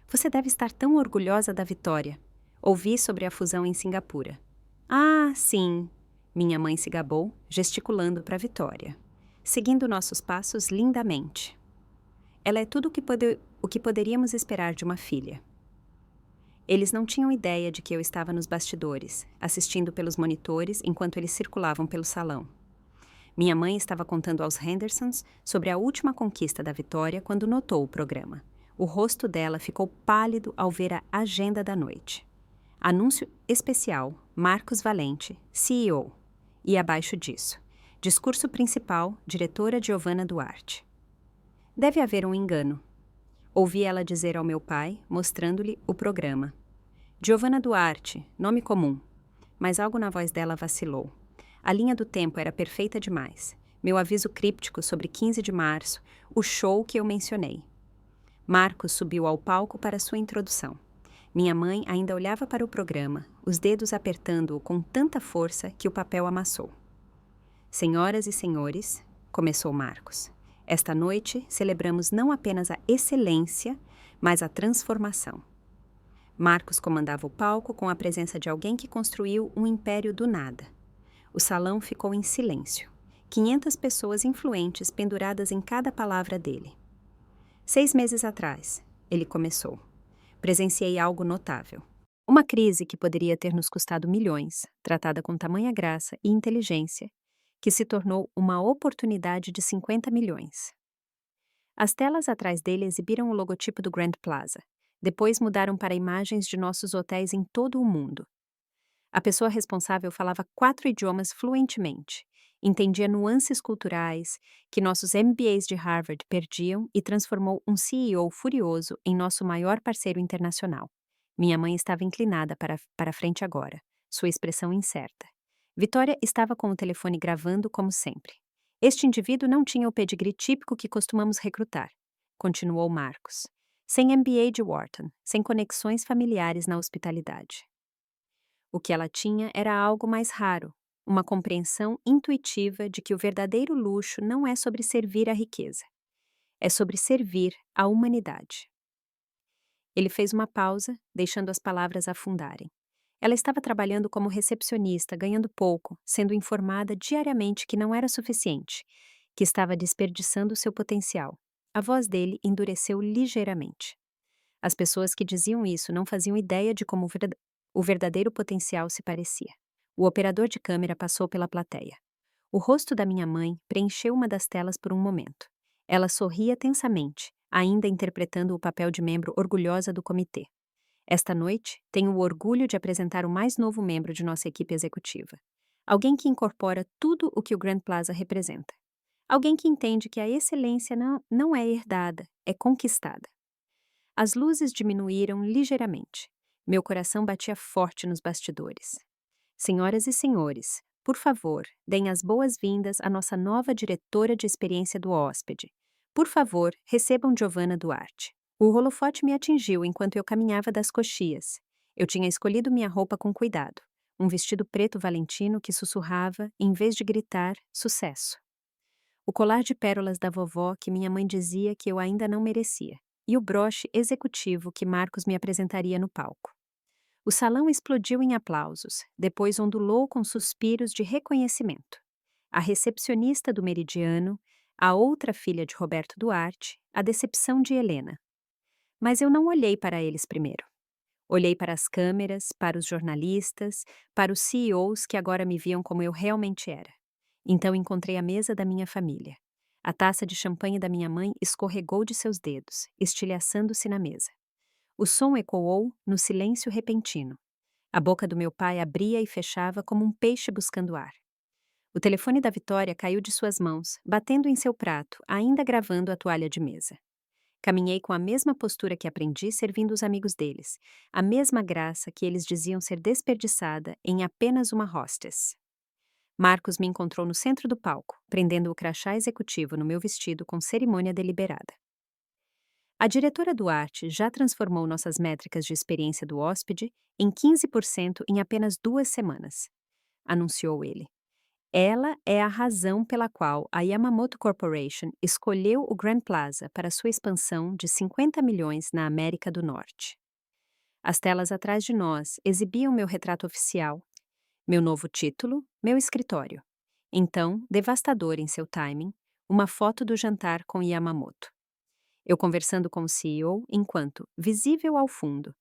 S1: Você deve estar tão orgulhosa da Vitória. Ouvi sobre a fusão em Singapura. Ah, sim, minha mãe se gabou, gesticulando para Vitória. Seguindo nossos passos lindamente. Ela é tudo o que poderíamos esperar de uma filha. Eles não tinham ideia de que eu estava nos bastidores, assistindo pelos monitores enquanto eles circulavam pelo salão. Minha mãe estava contando aos Hendersons sobre a última conquista da Vitória quando notou o programa. O rosto dela ficou pálido ao ver a agenda da noite. Anúncio especial, Marcos Valente, CEO. E abaixo disso, discurso principal, diretora Giovanna Duarte. Deve haver um engano. Ouvi ela dizer ao meu pai, mostrando-lhe o programa. Giovanna Duarte, nome comum. Mas algo na voz dela vacilou. A linha do tempo era perfeita demais. Meu aviso críptico sobre 15 de março, o show que eu mencionei. Marcos subiu ao palco para sua introdução. Minha mãe ainda olhava para o programa, os dedos apertando-o com tanta força que o papel amassou. Senhoras e senhores, começou Marcos, esta noite celebramos não apenas a excelência, mas a transformação. Marcos comandava o palco com a presença de alguém que construiu um império do nada. O salão ficou em silêncio. 500 pessoas influentes penduradas em cada palavra dele. 6 meses atrás, ele começou. Presenciei algo notável. Uma crise que poderia ter nos custado milhões, tratada com tamanha graça e inteligência, que se tornou uma oportunidade de 50 milhões. As telas atrás dele exibiram o logotipo do Grand Plaza. Depois mudaram para imagens de nossos hotéis em todo o mundo. A pessoa responsável falava 4 idiomas fluentemente, entendia nuances culturais que nossos MBAs de Harvard perdiam e transformou um CEO furioso em nosso maior parceiro internacional. Minha mãe estava inclinada para frente agora, sua expressão incerta. Vitória estava com o telefone gravando como sempre. Este indivíduo não tinha o pedigree típico que costumamos recrutar, continuou Marcos. Sem MBA de Wharton, sem conexões familiares na hospitalidade. O que ela tinha era algo mais raro, uma compreensão intuitiva de que o verdadeiro luxo não é sobre servir a riqueza. É sobre servir a humanidade. Ele fez uma pausa, deixando as palavras afundarem. Ela estava trabalhando como recepcionista, ganhando pouco, sendo informada diariamente que não era suficiente, que estava desperdiçando seu potencial. A voz dele endureceu ligeiramente. As pessoas que diziam isso não faziam ideia de como o verdadeiro potencial se parecia. O operador de câmera passou pela plateia. O rosto da minha mãe preencheu uma das telas por um momento. Ela sorria tensamente, ainda interpretando o papel de membro orgulhosa do comitê. Esta noite, tenho o orgulho de apresentar o mais novo membro de nossa equipe executiva. Alguém que incorpora tudo o que o Grand Plaza representa. Alguém que entende que a excelência não é herdada, é conquistada. As luzes diminuíram ligeiramente. Meu coração batia forte nos bastidores. Senhoras e senhores, por favor, deem as boas-vindas à nossa nova diretora de experiência do hóspede. Por favor, recebam Giovanna Duarte. O holofote me atingiu enquanto eu caminhava das coxias. Eu tinha escolhido minha roupa com cuidado. Um vestido preto valentino que sussurrava, em vez de gritar, sucesso. O colar de pérolas da vovó que minha mãe dizia que eu ainda não merecia. E o broche executivo que Marcos me apresentaria no palco. O salão explodiu em aplausos, depois ondulou com suspiros de reconhecimento. A recepcionista do Meridiano, a outra filha de Roberto Duarte, a decepção de Helena. Mas eu não olhei para eles primeiro. Olhei para as câmeras, para os jornalistas, para os CEOs que agora me viam como eu realmente era. Então encontrei a mesa da minha família. A taça de champanhe da minha mãe escorregou de seus dedos, estilhaçando-se na mesa. O som ecoou no silêncio repentino. A boca do meu pai abria e fechava como um peixe buscando ar. O telefone da Vitória caiu de suas mãos, batendo em seu prato, ainda gravando a toalha de mesa. Caminhei com a mesma postura que aprendi servindo os amigos deles, a mesma graça que eles diziam ser desperdiçada em apenas uma hostess. Marcos me encontrou no centro do palco, prendendo o crachá executivo no meu vestido com cerimônia deliberada. A diretora Duarte já transformou nossas métricas de experiência do hóspede em 15% em apenas 2 semanas, anunciou ele. Ela é a razão pela qual a Yamamoto Corporation escolheu o Grand Plaza para sua expansão de 50 milhões na América do Norte. As telas atrás de nós exibiam meu retrato oficial, meu novo título, meu escritório. Então, devastador em seu timing, uma foto do jantar com Yamamoto. Eu conversando com o CEO enquanto, visível ao fundo,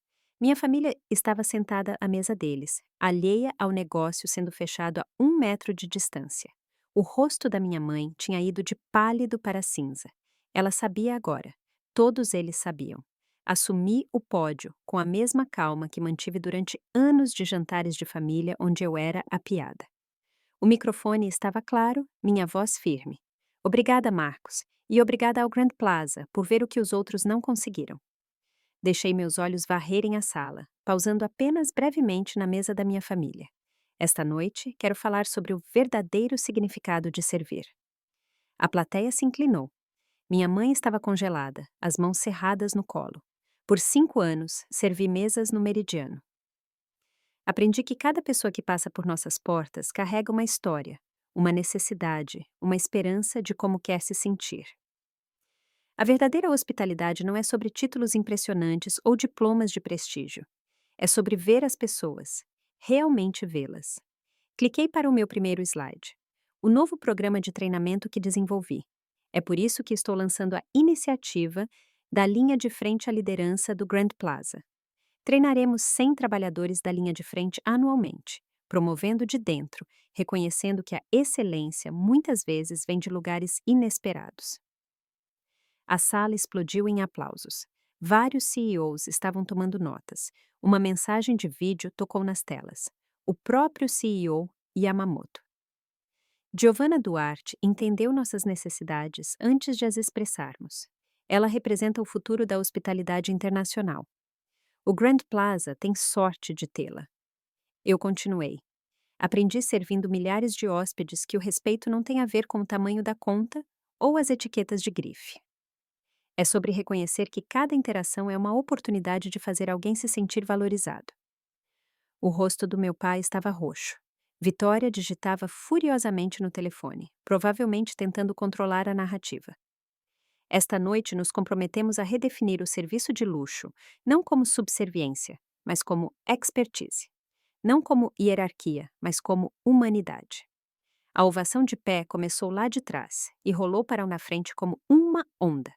S1: minha família estava sentada à mesa deles, alheia ao negócio sendo fechado a 1 metro de distância. O rosto da minha mãe tinha ido de pálido para cinza. Ela sabia agora. Todos eles sabiam. Assumi o pódio com a mesma calma que mantive durante anos de jantares de família onde eu era a piada. O microfone estava claro, minha voz firme. Obrigada, Marcos, e obrigada ao Grand Plaza por ver o que os outros não conseguiram. Deixei meus olhos varrerem a sala, pausando apenas brevemente na mesa da minha família. Esta noite, quero falar sobre o verdadeiro significado de servir. A plateia se inclinou. Minha mãe estava congelada, as mãos cerradas no colo. Por 5 anos, servi mesas no Meridiano. Aprendi que cada pessoa que passa por nossas portas carrega uma história, uma necessidade, uma esperança de como quer se sentir. A verdadeira hospitalidade não é sobre títulos impressionantes ou diplomas de prestígio. É sobre ver as pessoas, realmente vê-las. Cliquei para o meu primeiro slide. O novo programa de treinamento que desenvolvi. É por isso que estou lançando a iniciativa da linha de frente à liderança do Grand Plaza. Treinaremos 100 trabalhadores da linha de frente anualmente, promovendo de dentro, reconhecendo que a excelência muitas vezes vem de lugares inesperados. A sala explodiu em aplausos. Vários CEOs estavam tomando notas. Uma mensagem de vídeo tocou nas telas. O próprio CEO, Yamamoto. Giovanna Duarte entendeu nossas necessidades antes de as expressarmos. Ela representa o futuro da hospitalidade internacional. O Grand Plaza tem sorte de tê-la. Eu continuei. Aprendi servindo milhares de hóspedes que o respeito não tem a ver com o tamanho da conta ou as etiquetas de grife. É sobre reconhecer que cada interação é uma oportunidade de fazer alguém se sentir valorizado. O rosto do meu pai estava roxo. Vitória digitava furiosamente no telefone, provavelmente tentando controlar a narrativa. Esta noite nos comprometemos a redefinir o serviço de luxo, não como subserviência, mas como expertise. Não como hierarquia, mas como humanidade. A ovação de pé começou lá de trás e rolou para o na frente como uma onda.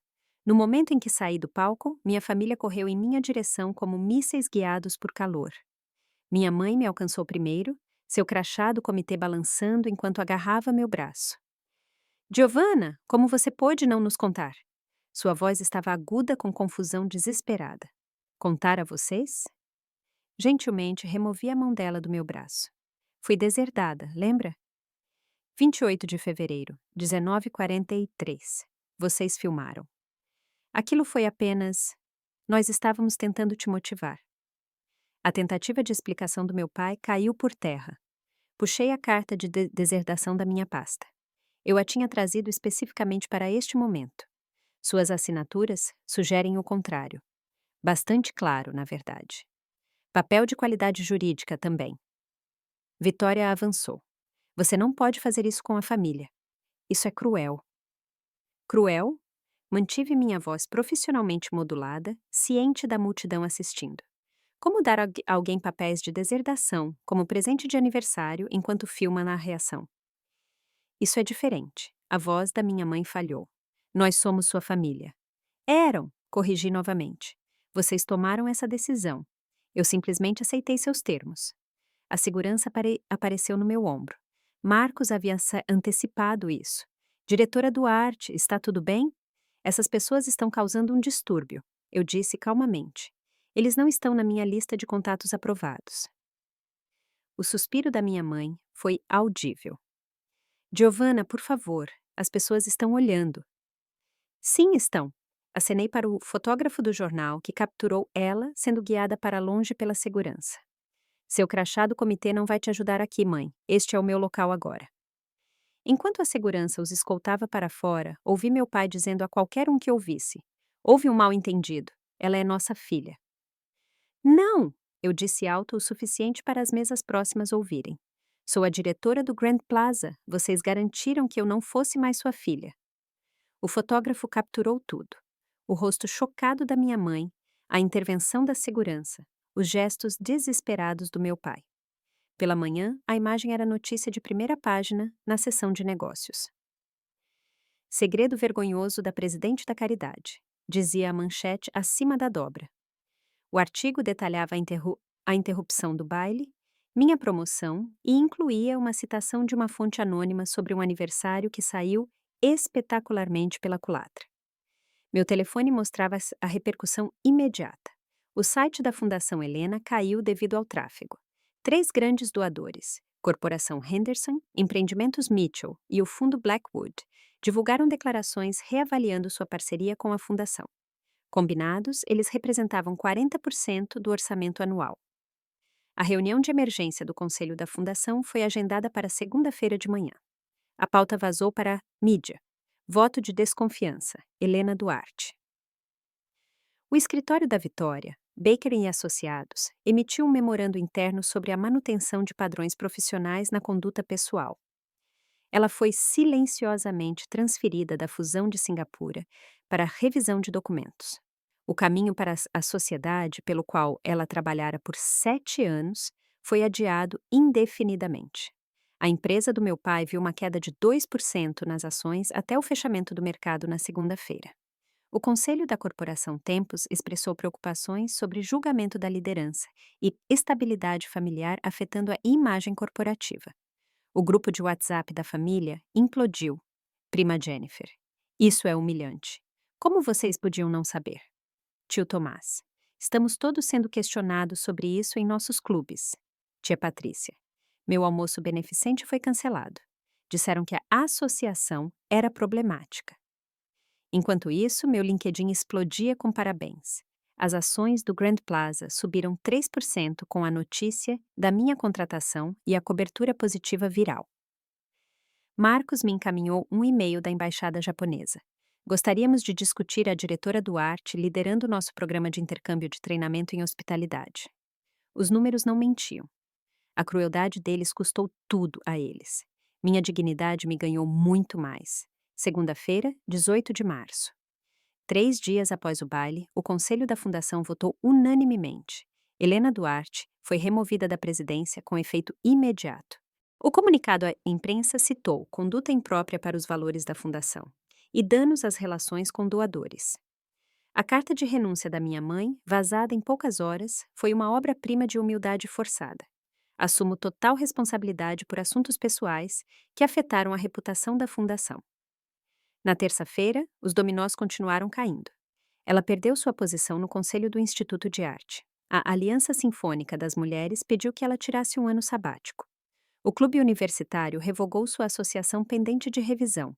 S1: No momento em que saí do palco, minha família correu em minha direção como mísseis guiados por calor. Minha mãe me alcançou primeiro, seu crachá do comitê balançando enquanto agarrava meu braço. Giovanna, como você pôde não nos contar? Sua voz estava aguda com confusão desesperada. Contar a vocês? Gentilmente removi a mão dela do meu braço. Fui deserdada, lembra? 28 de fevereiro, 19h43. Vocês filmaram. Aquilo foi apenas. Nós estávamos tentando te motivar. A tentativa de explicação do meu pai caiu por terra. Puxei a carta de deserdação da minha pasta. Eu a tinha trazido especificamente para este momento. Suas assinaturas sugerem o contrário. Bastante claro, na verdade. Papel de qualidade jurídica também. Vitória avançou. Você não pode fazer isso com a família. Isso é cruel. Cruel? Mantive minha voz profissionalmente modulada, ciente da multidão assistindo. Como dar a alguém papéis de deserdação, como presente de aniversário, enquanto filma na reação? Isso é diferente. A voz da minha mãe falhou. Nós somos sua família. Eram, corrigi novamente. Vocês tomaram essa decisão. Eu simplesmente aceitei seus termos. A segurança apareceu no meu ombro. Marcos havia antecipado isso. Diretora Duarte, está tudo bem? Essas pessoas estão causando um distúrbio, eu disse calmamente. Eles não estão na minha lista de contatos aprovados. O suspiro da minha mãe foi audível. Giovanna, por favor, as pessoas estão olhando. Sim, estão. Acenei para o fotógrafo do jornal que capturou ela sendo guiada para longe pela segurança. Seu crachá do comitê não vai te ajudar aqui, mãe. Este é o meu local agora. Enquanto a segurança os escoltava para fora, ouvi meu pai dizendo a qualquer um que ouvisse: houve um mal-entendido. Ela é nossa filha. Não! Eu disse alto o suficiente para as mesas próximas ouvirem. Sou a diretora do Grand Plaza. Vocês garantiram que eu não fosse mais sua filha. O fotógrafo capturou tudo. O rosto chocado da minha mãe, a intervenção da segurança, os gestos desesperados do meu pai. Pela manhã, a imagem era notícia de primeira página na seção de negócios. Segredo vergonhoso da presidente da Caridade, dizia a manchete acima da dobra. O artigo detalhava a interrupção do baile, minha promoção e incluía uma citação de uma fonte anônima sobre um aniversário que saiu espetacularmente pela culatra. Meu telefone mostrava a repercussão imediata. O site da Fundação Helena caiu devido ao tráfego. 3 grandes doadores, Corporação Henderson, Empreendimentos Mitchell e o Fundo Blackwood, divulgaram declarações reavaliando sua parceria com a Fundação. Combinados, eles representavam 40% do orçamento anual. A reunião de emergência do Conselho da Fundação foi agendada para segunda-feira de manhã. A pauta vazou para mídia. Voto de desconfiança, Helena Duarte. O escritório da Vitória, Baker e Associados, emitiu um memorando interno sobre a manutenção de padrões profissionais na conduta pessoal. Ela foi silenciosamente transferida da fusão de Singapura para a revisão de documentos. O caminho para a sociedade, pelo qual ela trabalhara por 7 anos, foi adiado indefinidamente. A empresa do meu pai viu uma queda de 2% nas ações até o fechamento do mercado na segunda-feira. O conselho da Corporação Tempus expressou preocupações sobre julgamento da liderança e estabilidade familiar afetando a imagem corporativa. O grupo de WhatsApp da família implodiu. Prima Jennifer. Isso é humilhante. Como vocês podiam não saber? Tio Tomás. Estamos todos sendo questionados sobre isso em nossos clubes. Tia Patrícia. Meu almoço beneficente foi cancelado. Disseram que a associação era problemática. Enquanto isso, meu LinkedIn explodia com parabéns. As ações do Grand Plaza subiram 3% com a notícia da minha contratação e a cobertura positiva viral. Marcos me encaminhou um e-mail da embaixada japonesa. Gostaríamos de discutir a diretora Duarte liderando nosso programa de intercâmbio de treinamento em hospitalidade. Os números não mentiam. A crueldade deles custou tudo a eles. Minha dignidade me ganhou muito mais. Segunda-feira, 18 de março. 3 dias após o baile, o Conselho da Fundação votou unanimemente. Helena Duarte foi removida da presidência com efeito imediato. O comunicado à imprensa citou conduta imprópria para os valores da Fundação e danos às relações com doadores. A carta de renúncia da minha mãe, vazada em poucas horas, foi uma obra-prima de humildade forçada. Assumo total responsabilidade por assuntos pessoais que afetaram a reputação da Fundação. Na terça-feira, os dominós continuaram caindo. Ela perdeu sua posição no Conselho do Instituto de Arte. A Aliança Sinfônica das Mulheres pediu que ela tirasse um ano sabático. O clube universitário revogou sua associação pendente de revisão.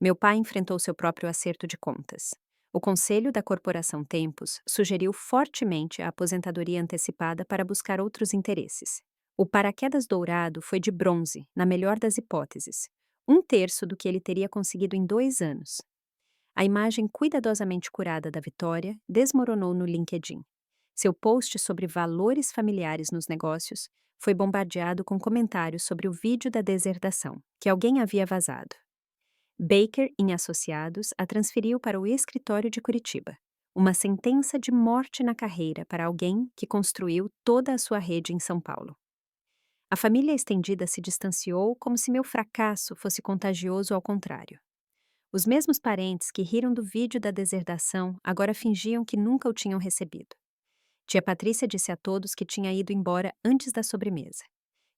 S1: Meu pai enfrentou seu próprio acerto de contas. O conselho da Corporação Tempus sugeriu fortemente a aposentadoria antecipada para buscar outros interesses. O paraquedas dourado foi de bronze, na melhor das hipóteses, um terço do que ele teria conseguido em 2 anos. A imagem cuidadosamente curada da vitória desmoronou no LinkedIn. Seu post sobre valores familiares nos negócios foi bombardeado com comentários sobre o vídeo da deserdação, que alguém havia vazado. Baker, em Associados, a transferiu para o escritório de Curitiba. Uma sentença de morte na carreira para alguém que construiu toda a sua rede em São Paulo. A família estendida se distanciou como se meu fracasso fosse contagioso ao contrário. Os mesmos parentes que riram do vídeo da deserdação agora fingiam que nunca o tinham recebido. Tia Patrícia disse a todos que tinha ido embora antes da sobremesa.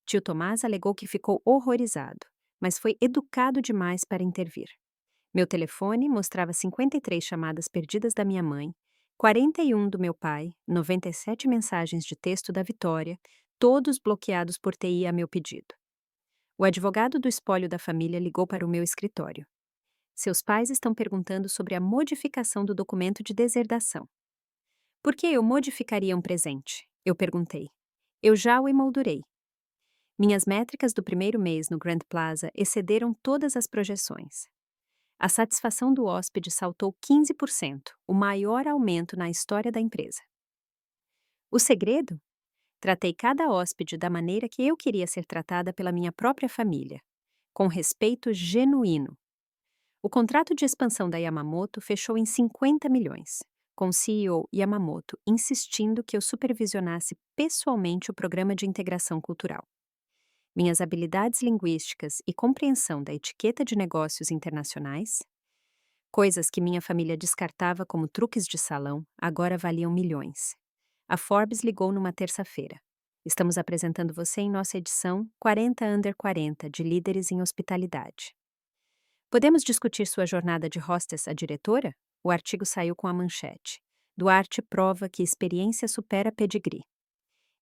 S1: Tio Tomás alegou que ficou horrorizado, mas foi educado demais para intervir. Meu telefone mostrava 53 chamadas perdidas da minha mãe, 41 do meu pai, 97 mensagens de texto da Vitória, todos bloqueados por TI a meu pedido. O advogado do espólio da família ligou para o meu escritório. Seus pais estão perguntando sobre a modificação do documento de deserdação. Por que eu modificaria um presente? Eu perguntei. Eu já o emoldurei. Minhas métricas do primeiro mês no Grand Plaza excederam todas as projeções. A satisfação do hóspede saltou 15%, o maior aumento na história da empresa. O segredo? Tratei cada hóspede da maneira que eu queria ser tratada pela minha própria família, com respeito genuíno. O contrato de expansão da Yamamoto fechou em 50 milhões, com o CEO Yamamoto insistindo que eu supervisionasse pessoalmente o programa de integração cultural. Minhas habilidades linguísticas e compreensão da etiqueta de negócios internacionais, coisas que minha família descartava como truques de salão, agora valiam milhões. A Forbes ligou numa terça-feira. Estamos apresentando você em nossa edição 40 Under 40 de líderes em hospitalidade. Podemos discutir sua jornada de hostess a diretora? O artigo saiu com a manchete. Duarte prova que experiência supera pedigree.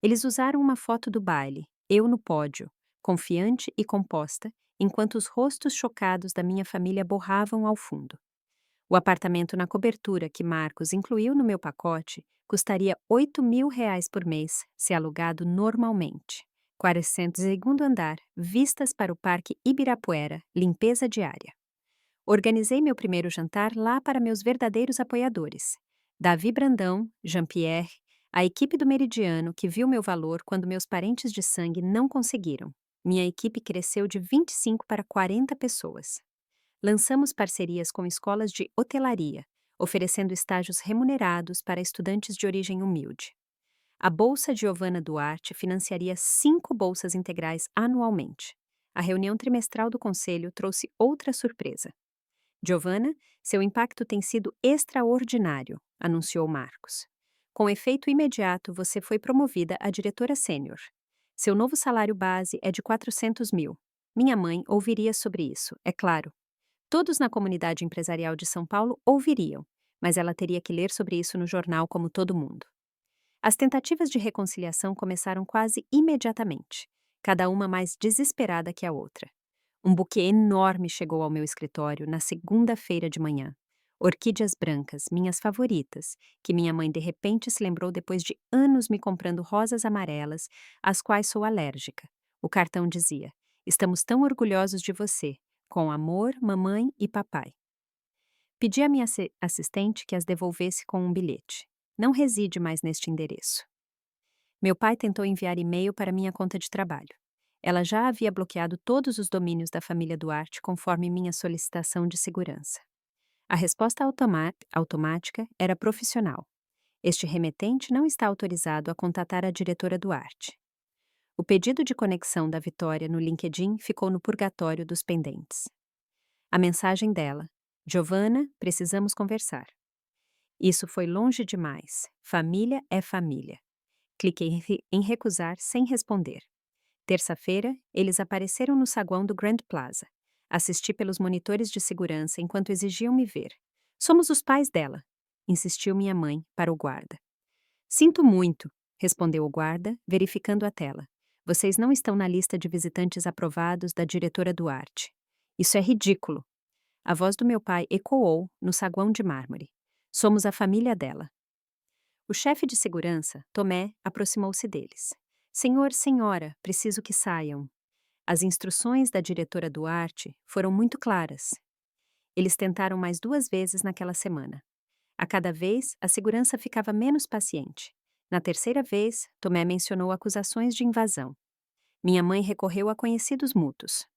S1: Eles usaram uma foto do baile, eu no pódio, confiante e composta, enquanto os rostos chocados da minha família borravam ao fundo. O apartamento na cobertura que Marcos incluiu no meu pacote custaria R$ 8.000 por mês, se alugado normalmente. 42º andar, vistas para o Parque Ibirapuera, limpeza diária. Organizei meu primeiro jantar lá para meus verdadeiros apoiadores. Davi Brandão, Jean-Pierre, a equipe do Meridiano que viu meu valor quando meus parentes de sangue não conseguiram. Minha equipe cresceu de 25 para 40 pessoas. Lançamos parcerias com escolas de hotelaria, oferecendo estágios remunerados para estudantes de origem humilde. A Bolsa Giovana Duarte financiaria 5 bolsas integrais anualmente. A reunião trimestral do conselho trouxe outra surpresa. Giovana, seu impacto tem sido extraordinário, anunciou Marcos. Com efeito imediato, você foi promovida a diretora sênior. Seu novo salário base é de 400 mil. Minha mãe ouviria sobre isso, é claro. Todos na comunidade empresarial de São Paulo ouviriam, mas ela teria que ler sobre isso no jornal como todo mundo. As tentativas de reconciliação começaram quase imediatamente, cada uma mais desesperada que a outra. Um buquê enorme chegou ao meu escritório na segunda-feira de manhã. Orquídeas brancas, minhas favoritas, que minha mãe de repente se lembrou depois de anos me comprando rosas amarelas, às quais sou alérgica. O cartão dizia: "Estamos tão orgulhosos de você. Com amor, mamãe e papai." Pedi à minha assistente que as devolvesse com um bilhete. Não reside mais neste endereço. Meu pai tentou enviar e-mail para minha conta de trabalho. Ela já havia bloqueado todos os domínios da família Duarte conforme minha solicitação de segurança. A resposta automática era profissional. Este remetente não está autorizado a contatar a diretora Duarte. O pedido de conexão da Vitória no LinkedIn ficou no purgatório dos pendentes. A mensagem dela: "Giovana, precisamos conversar." Isso foi longe demais. Família é família. Cliquei em recusar sem responder. Terça-feira, eles apareceram no saguão do Grand Plaza. Assisti pelos monitores de segurança enquanto exigiam me ver. "Somos os pais dela", insistiu minha mãe para o guarda. "Sinto muito", respondeu o guarda, verificando a tela. Vocês não estão na lista de visitantes aprovados da diretora Duarte. Isso é ridículo. A voz do meu pai ecoou no saguão de mármore. Somos a família dela. O chefe de segurança, Tomé, aproximou-se deles. Senhor, senhora, preciso que saiam. As instruções da diretora Duarte foram muito claras. Eles tentaram mais 2 vezes naquela semana. A cada vez, a segurança ficava menos paciente. Na terceira vez, Tomé mencionou acusações de invasão. Minha mãe recorreu a conhecidos mútuos.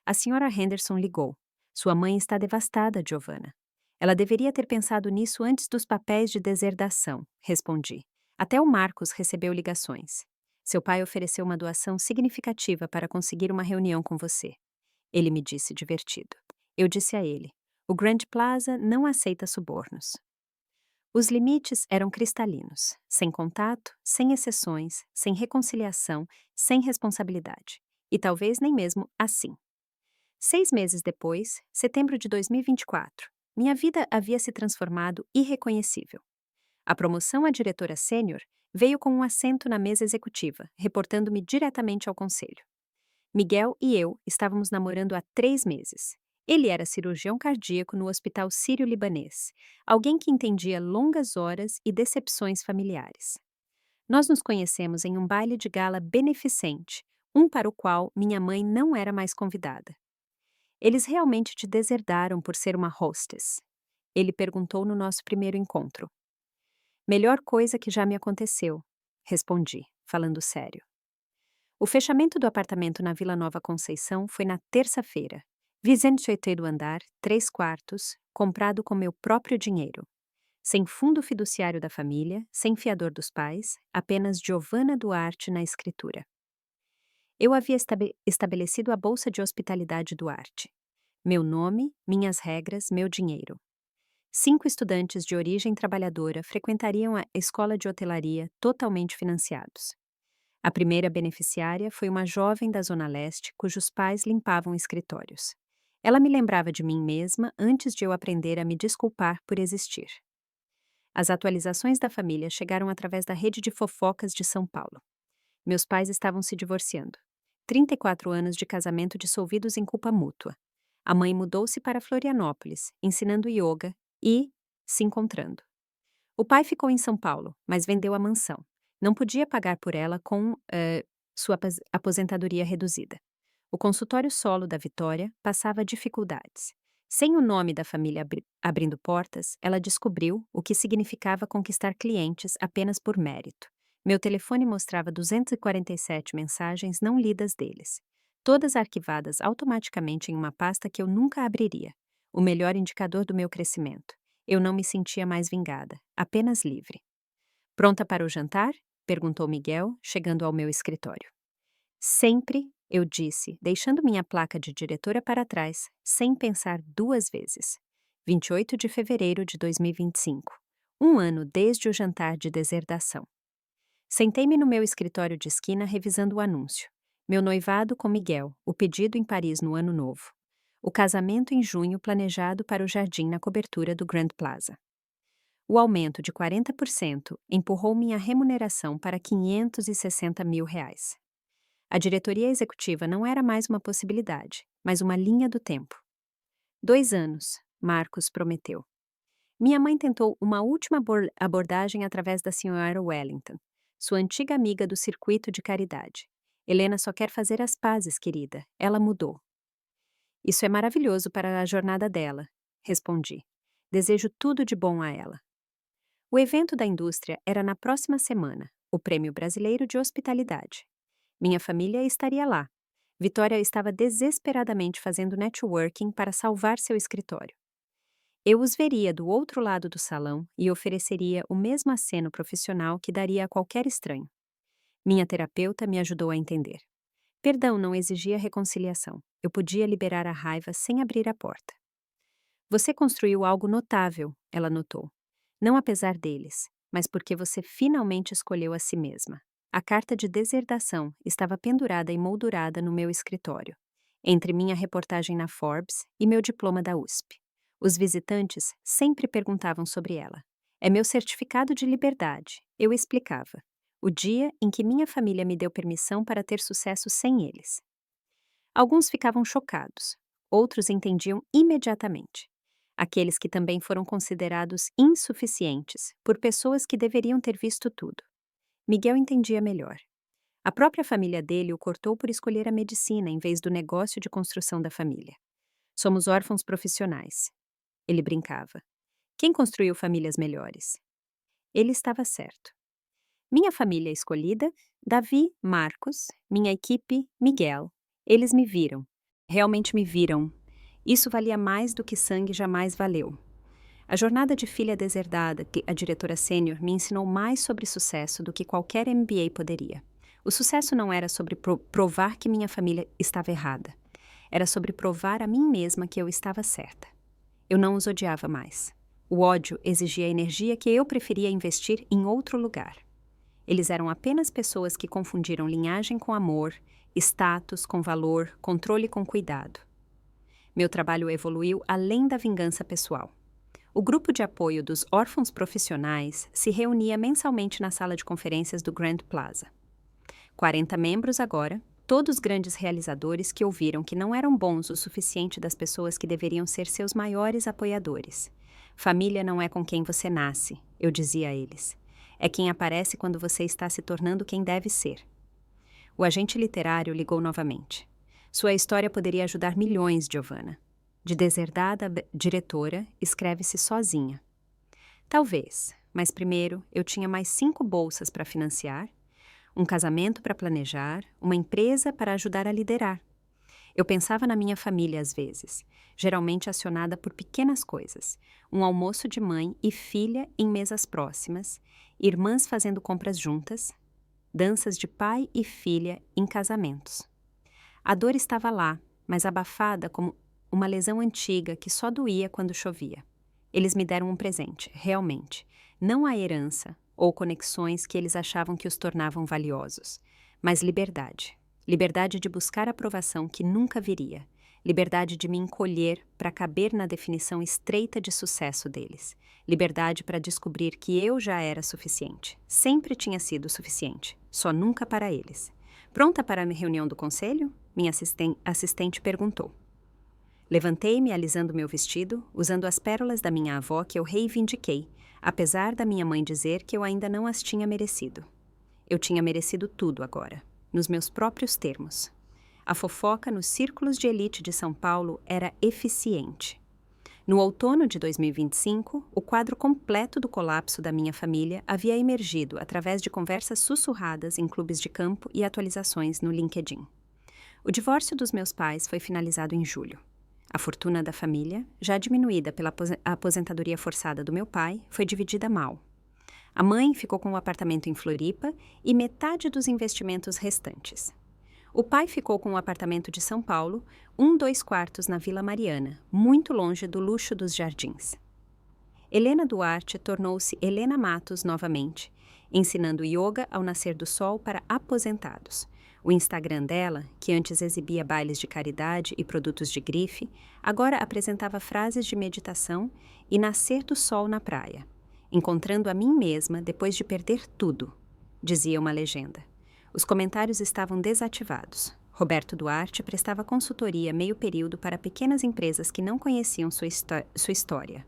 S1: A senhora Henderson ligou. Sua mãe está devastada, Giovanna. Ela deveria ter pensado nisso antes dos papéis de deserdação, respondi. Até o Marcos recebeu ligações. Seu pai ofereceu uma doação significativa para conseguir uma reunião com você. Ele me disse divertido. Eu disse a ele: o Grand Plaza não aceita subornos. Os limites eram cristalinos, sem contato, sem exceções, sem reconciliação, sem responsabilidade. E talvez nem mesmo assim. 6 meses depois, setembro de 2024, minha vida havia se transformado irreconhecível. A promoção a diretora sênior veio com um assento na mesa executiva, reportando-me diretamente ao conselho. Miguel e eu estávamos namorando há 3 meses. Ele era cirurgião cardíaco no Hospital Sírio-Libanês, alguém que entendia longas horas e decepções familiares. Nós nos conhecemos em um baile de gala beneficente, um para o qual minha mãe não era mais convidada. Eles realmente te deserdaram por ser uma hostess? Ele perguntou no nosso primeiro encontro. Melhor coisa que já me aconteceu, respondi, falando sério. O fechamento do apartamento na Vila Nova Conceição foi na terça-feira. 28º andar, 3 quartos, comprado com meu próprio dinheiro. Sem fundo fiduciário da família, sem fiador dos pais, apenas Giovanna Duarte na escritura. Eu havia estabelecido a Bolsa de Hospitalidade Duarte. Meu nome, minhas regras, meu dinheiro. 5 estudantes de origem trabalhadora frequentariam a escola de hotelaria totalmente financiados. A primeira beneficiária foi uma jovem da Zona Leste cujos pais limpavam escritórios. Ela me lembrava de mim mesma antes de eu aprender a me desculpar por existir. As atualizações da família chegaram através da rede de fofocas de São Paulo. Meus pais estavam se divorciando. 34 anos de casamento dissolvidos em culpa mútua. A mãe mudou-se para Florianópolis, ensinando yoga e se encontrando. O pai ficou em São Paulo, mas vendeu a mansão. Não podia pagar por ela com sua aposentadoria reduzida. O consultório solo da Vitória passava dificuldades. Sem o nome da família abrindo portas, ela descobriu o que significava conquistar clientes apenas por mérito. Meu telefone mostrava 247 mensagens não lidas deles, todas arquivadas automaticamente em uma pasta que eu nunca abriria. O melhor indicador do meu crescimento. Eu não me sentia mais vingada, apenas livre. Pronta para o jantar? Perguntou Miguel, chegando ao meu escritório. Sempre, eu disse, deixando minha placa de diretora para trás, sem pensar 2 vezes. 28 de fevereiro de 2025. Um ano desde o jantar de deserdação. Sentei-me no meu escritório de esquina revisando o anúncio. Meu noivado com Miguel, o pedido em Paris no ano novo. O casamento em junho planejado para o jardim na cobertura do Grand Plaza. O aumento de 40% empurrou minha remuneração para R$560 mil. A diretoria executiva não era mais uma possibilidade, mas uma linha do tempo. 2 anos, Marcos prometeu. Minha mãe tentou uma última abordagem através da senhora Wellington, sua antiga amiga do circuito de caridade. Helena só quer fazer as pazes, querida. Ela mudou. Isso é maravilhoso para a jornada dela, respondi. Desejo tudo de bom a ela. O evento da indústria era na próxima semana, o Prêmio Brasileiro de Hospitalidade. Minha família estaria lá. Vitória estava desesperadamente fazendo networking para salvar seu escritório. Eu os veria do outro lado do salão e ofereceria o mesmo aceno profissional que daria a qualquer estranho. Minha terapeuta me ajudou a entender. Perdão não exigia reconciliação. Eu podia liberar a raiva sem abrir a porta. Você construiu algo notável, ela notou. Não apesar deles, mas porque você finalmente escolheu a si mesma. A carta de deserdação estava pendurada e moldurada no meu escritório, entre minha reportagem na Forbes e meu diploma da USP. Os visitantes sempre perguntavam sobre ela. É meu certificado de liberdade, eu explicava. o dia em que minha família me deu permissão para ter sucesso sem eles. Alguns ficavam chocados, outros entendiam imediatamente. Aqueles que também foram considerados insuficientes por pessoas que deveriam ter visto tudo. Miguel entendia melhor. A própria família dele o cortou por escolher a medicina em vez do negócio de construção da família. Somos órfãos profissionais. Ele brincava. Quem construiu famílias melhores? Ele estava certo. Minha família escolhida, Davi, Marcos, minha equipe, Miguel. Eles me viram. Realmente me viram. Isso valia mais do que sangue jamais valeu. A jornada de filha deserdada que a diretora sênior me ensinou mais sobre sucesso do que qualquer MBA poderia. O sucesso não era sobre provar que minha família estava errada. Era sobre provar a mim mesma que eu estava certa. Eu não os odiava mais. O ódio exigia energia que eu preferia investir em outro lugar. Eles eram apenas pessoas que confundiram linhagem com amor, status com valor, controle com cuidado. Meu trabalho evoluiu além da vingança pessoal. O grupo de apoio dos órfãos profissionais se reunia mensalmente na sala de conferências do Grand Plaza. 40 membros agora, todos grandes realizadores que ouviram que não eram bons o suficiente das pessoas que deveriam ser seus maiores apoiadores. Família não é com quem você nasce, eu dizia a eles. É quem aparece quando você está se tornando quem deve ser. O agente literário ligou novamente. Sua história poderia ajudar milhões, Giovanna. De deserdada diretora, escreve-se sozinha. Talvez, mas primeiro eu tinha mais 5 bolsas para financiar, um casamento para planejar, uma empresa para ajudar a liderar. Eu pensava na minha família às vezes, geralmente acionada por pequenas coisas. Um almoço de mãe e filha em mesas próximas, irmãs fazendo compras juntas, danças de pai e filha em casamentos. A dor estava lá, mas abafada como uma lesão antiga que só doía quando chovia. Eles me deram um presente, realmente, não a herança ou conexões que eles achavam que os tornavam valiosos, mas liberdade. Liberdade de buscar aprovação que nunca viria. Liberdade de me encolher para caber na definição estreita de sucesso deles. Liberdade para descobrir que eu já era suficiente. Sempre tinha sido suficiente, só nunca para eles. Pronta para a reunião do conselho? Minha assistente perguntou. Levantei-me alisando meu vestido, usando as pérolas da minha avó que eu reivindiquei, apesar da minha mãe dizer que eu ainda não as tinha merecido. Eu tinha merecido tudo agora, nos meus próprios termos. A fofoca nos círculos de elite de São Paulo era eficiente. No outono de 2025, o quadro completo do colapso da minha família havia emergido através de conversas sussurradas em clubes de campo e atualizações no LinkedIn. O divórcio dos meus pais foi finalizado em julho. A fortuna da família, já diminuída pela aposentadoria forçada do meu pai, foi dividida mal. A mãe ficou com o apartamento em Floripa e metade dos investimentos restantes. O pai ficou com o apartamento de São Paulo, 2 quartos na Vila Mariana, muito longe do luxo dos jardins. Helena Duarte tornou-se Helena Matos novamente, ensinando yoga ao nascer do sol para aposentados. O Instagram dela, que antes exibia bailes de caridade e produtos de grife, agora apresentava frases de meditação e nascer do sol na praia. Encontrando a mim mesma depois de perder tudo, dizia uma legenda. Os comentários estavam desativados. Roberto Duarte prestava consultoria meio período para pequenas empresas que não conheciam sua história.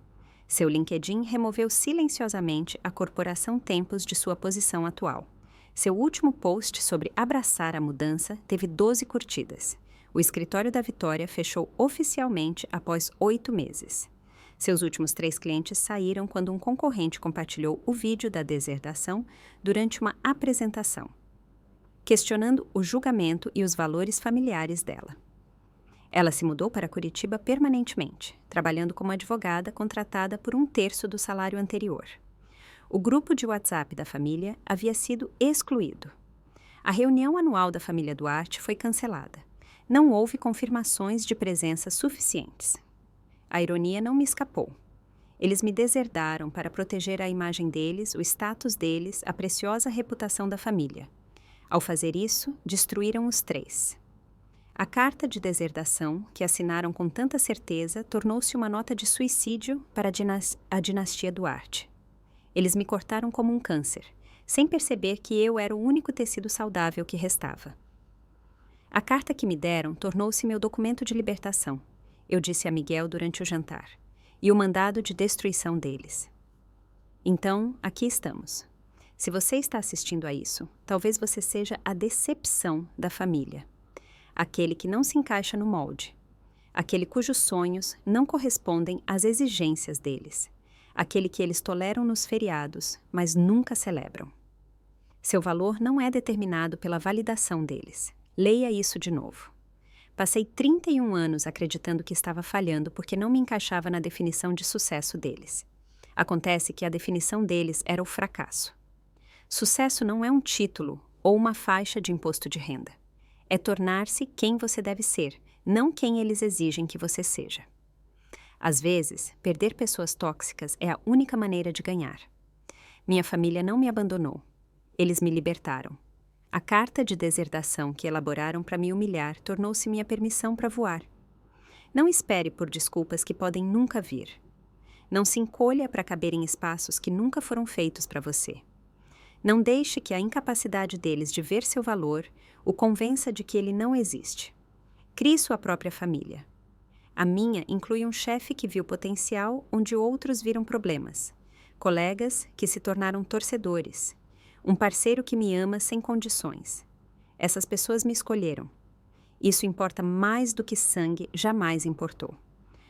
S1: Seu LinkedIn removeu silenciosamente a Corporação Tempos de sua posição atual. Seu último post sobre abraçar a mudança teve 12 curtidas. O escritório da Vitória fechou oficialmente após 8 meses. Seus últimos 3 clientes saíram quando um concorrente compartilhou o vídeo da deserdação durante uma apresentação, questionando o julgamento e os valores familiares dela. Ela se mudou para Curitiba permanentemente, trabalhando como advogada contratada por 1/3 do salário anterior. O grupo de WhatsApp da família havia sido excluído. A reunião anual da família Duarte foi cancelada. Não houve confirmações de presença suficientes. A ironia não me escapou. Eles me deserdaram para proteger a imagem deles, o status deles, a preciosa reputação da família. Ao fazer isso, destruíram os 3. A carta de deserdação, que assinaram com tanta certeza, tornou-se uma nota de suicídio para a dinastia Duarte. Eles me cortaram como um câncer, sem perceber que eu era o único tecido saudável que restava. A carta que me deram tornou-se meu documento de libertação, eu disse a Miguel durante o jantar, e o mandado de destruição deles. Então, aqui estamos. Se você está assistindo a isso, talvez você seja a decepção da família. Aquele que não se encaixa no molde. Aquele cujos sonhos não correspondem às exigências deles. Aquele que eles toleram nos feriados, mas nunca celebram. Seu valor não é determinado pela validação deles. Leia isso de novo. Passei 31 anos acreditando que estava falhando porque não me encaixava na definição de sucesso deles. Acontece que a definição deles era o fracasso. Sucesso não é um título ou uma faixa de imposto de renda. É tornar-se quem você deve ser, não quem eles exigem que você seja. Às vezes, perder pessoas tóxicas é a única maneira de ganhar. Minha família não me abandonou. Eles me libertaram. A carta de deserdação que elaboraram para me humilhar tornou-se minha permissão para voar. Não espere por desculpas que podem nunca vir. Não se encolha para caber em espaços que nunca foram feitos para você. Não deixe que a incapacidade deles de ver seu valor o convença de que ele não existe. Crie sua própria família. A minha inclui um chefe que viu potencial onde outros viram problemas, colegas que se tornaram torcedores, um parceiro que me ama sem condições. Essas pessoas me escolheram. Isso importa mais do que sangue jamais importou.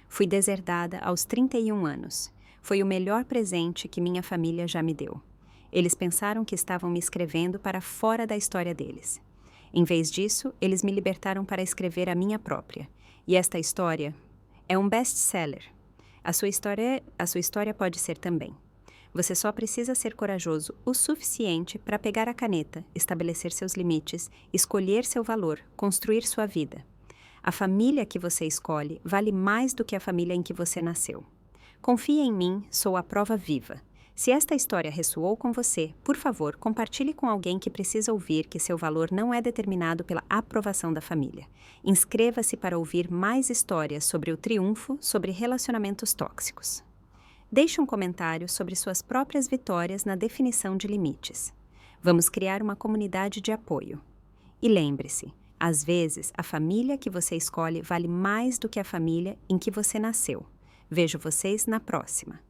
S1: Fui deserdada aos 31 anos. Foi o melhor presente que minha família já me deu. Eles pensaram que estavam me escrevendo para fora da história deles. Em vez disso, eles me libertaram para escrever a minha própria. E esta história é um best-seller. A sua história pode ser também. Você só precisa ser corajoso o suficiente para pegar a caneta, estabelecer seus limites, escolher seu valor, construir sua vida. A família que você escolhe vale mais do que a família em que você nasceu. Confie em mim, sou a prova viva. Se esta história ressoou com você, por favor, compartilhe com alguém que precisa ouvir que seu valor não é determinado pela aprovação da família. Inscreva-se para ouvir mais histórias sobre o triunfo sobre relacionamentos tóxicos. Deixe um comentário sobre suas próprias vitórias na definição de limites. Vamos criar uma comunidade de apoio. E lembre-se, às vezes a família que você escolhe vale mais do que a família em que você nasceu. Vejo vocês na próxima.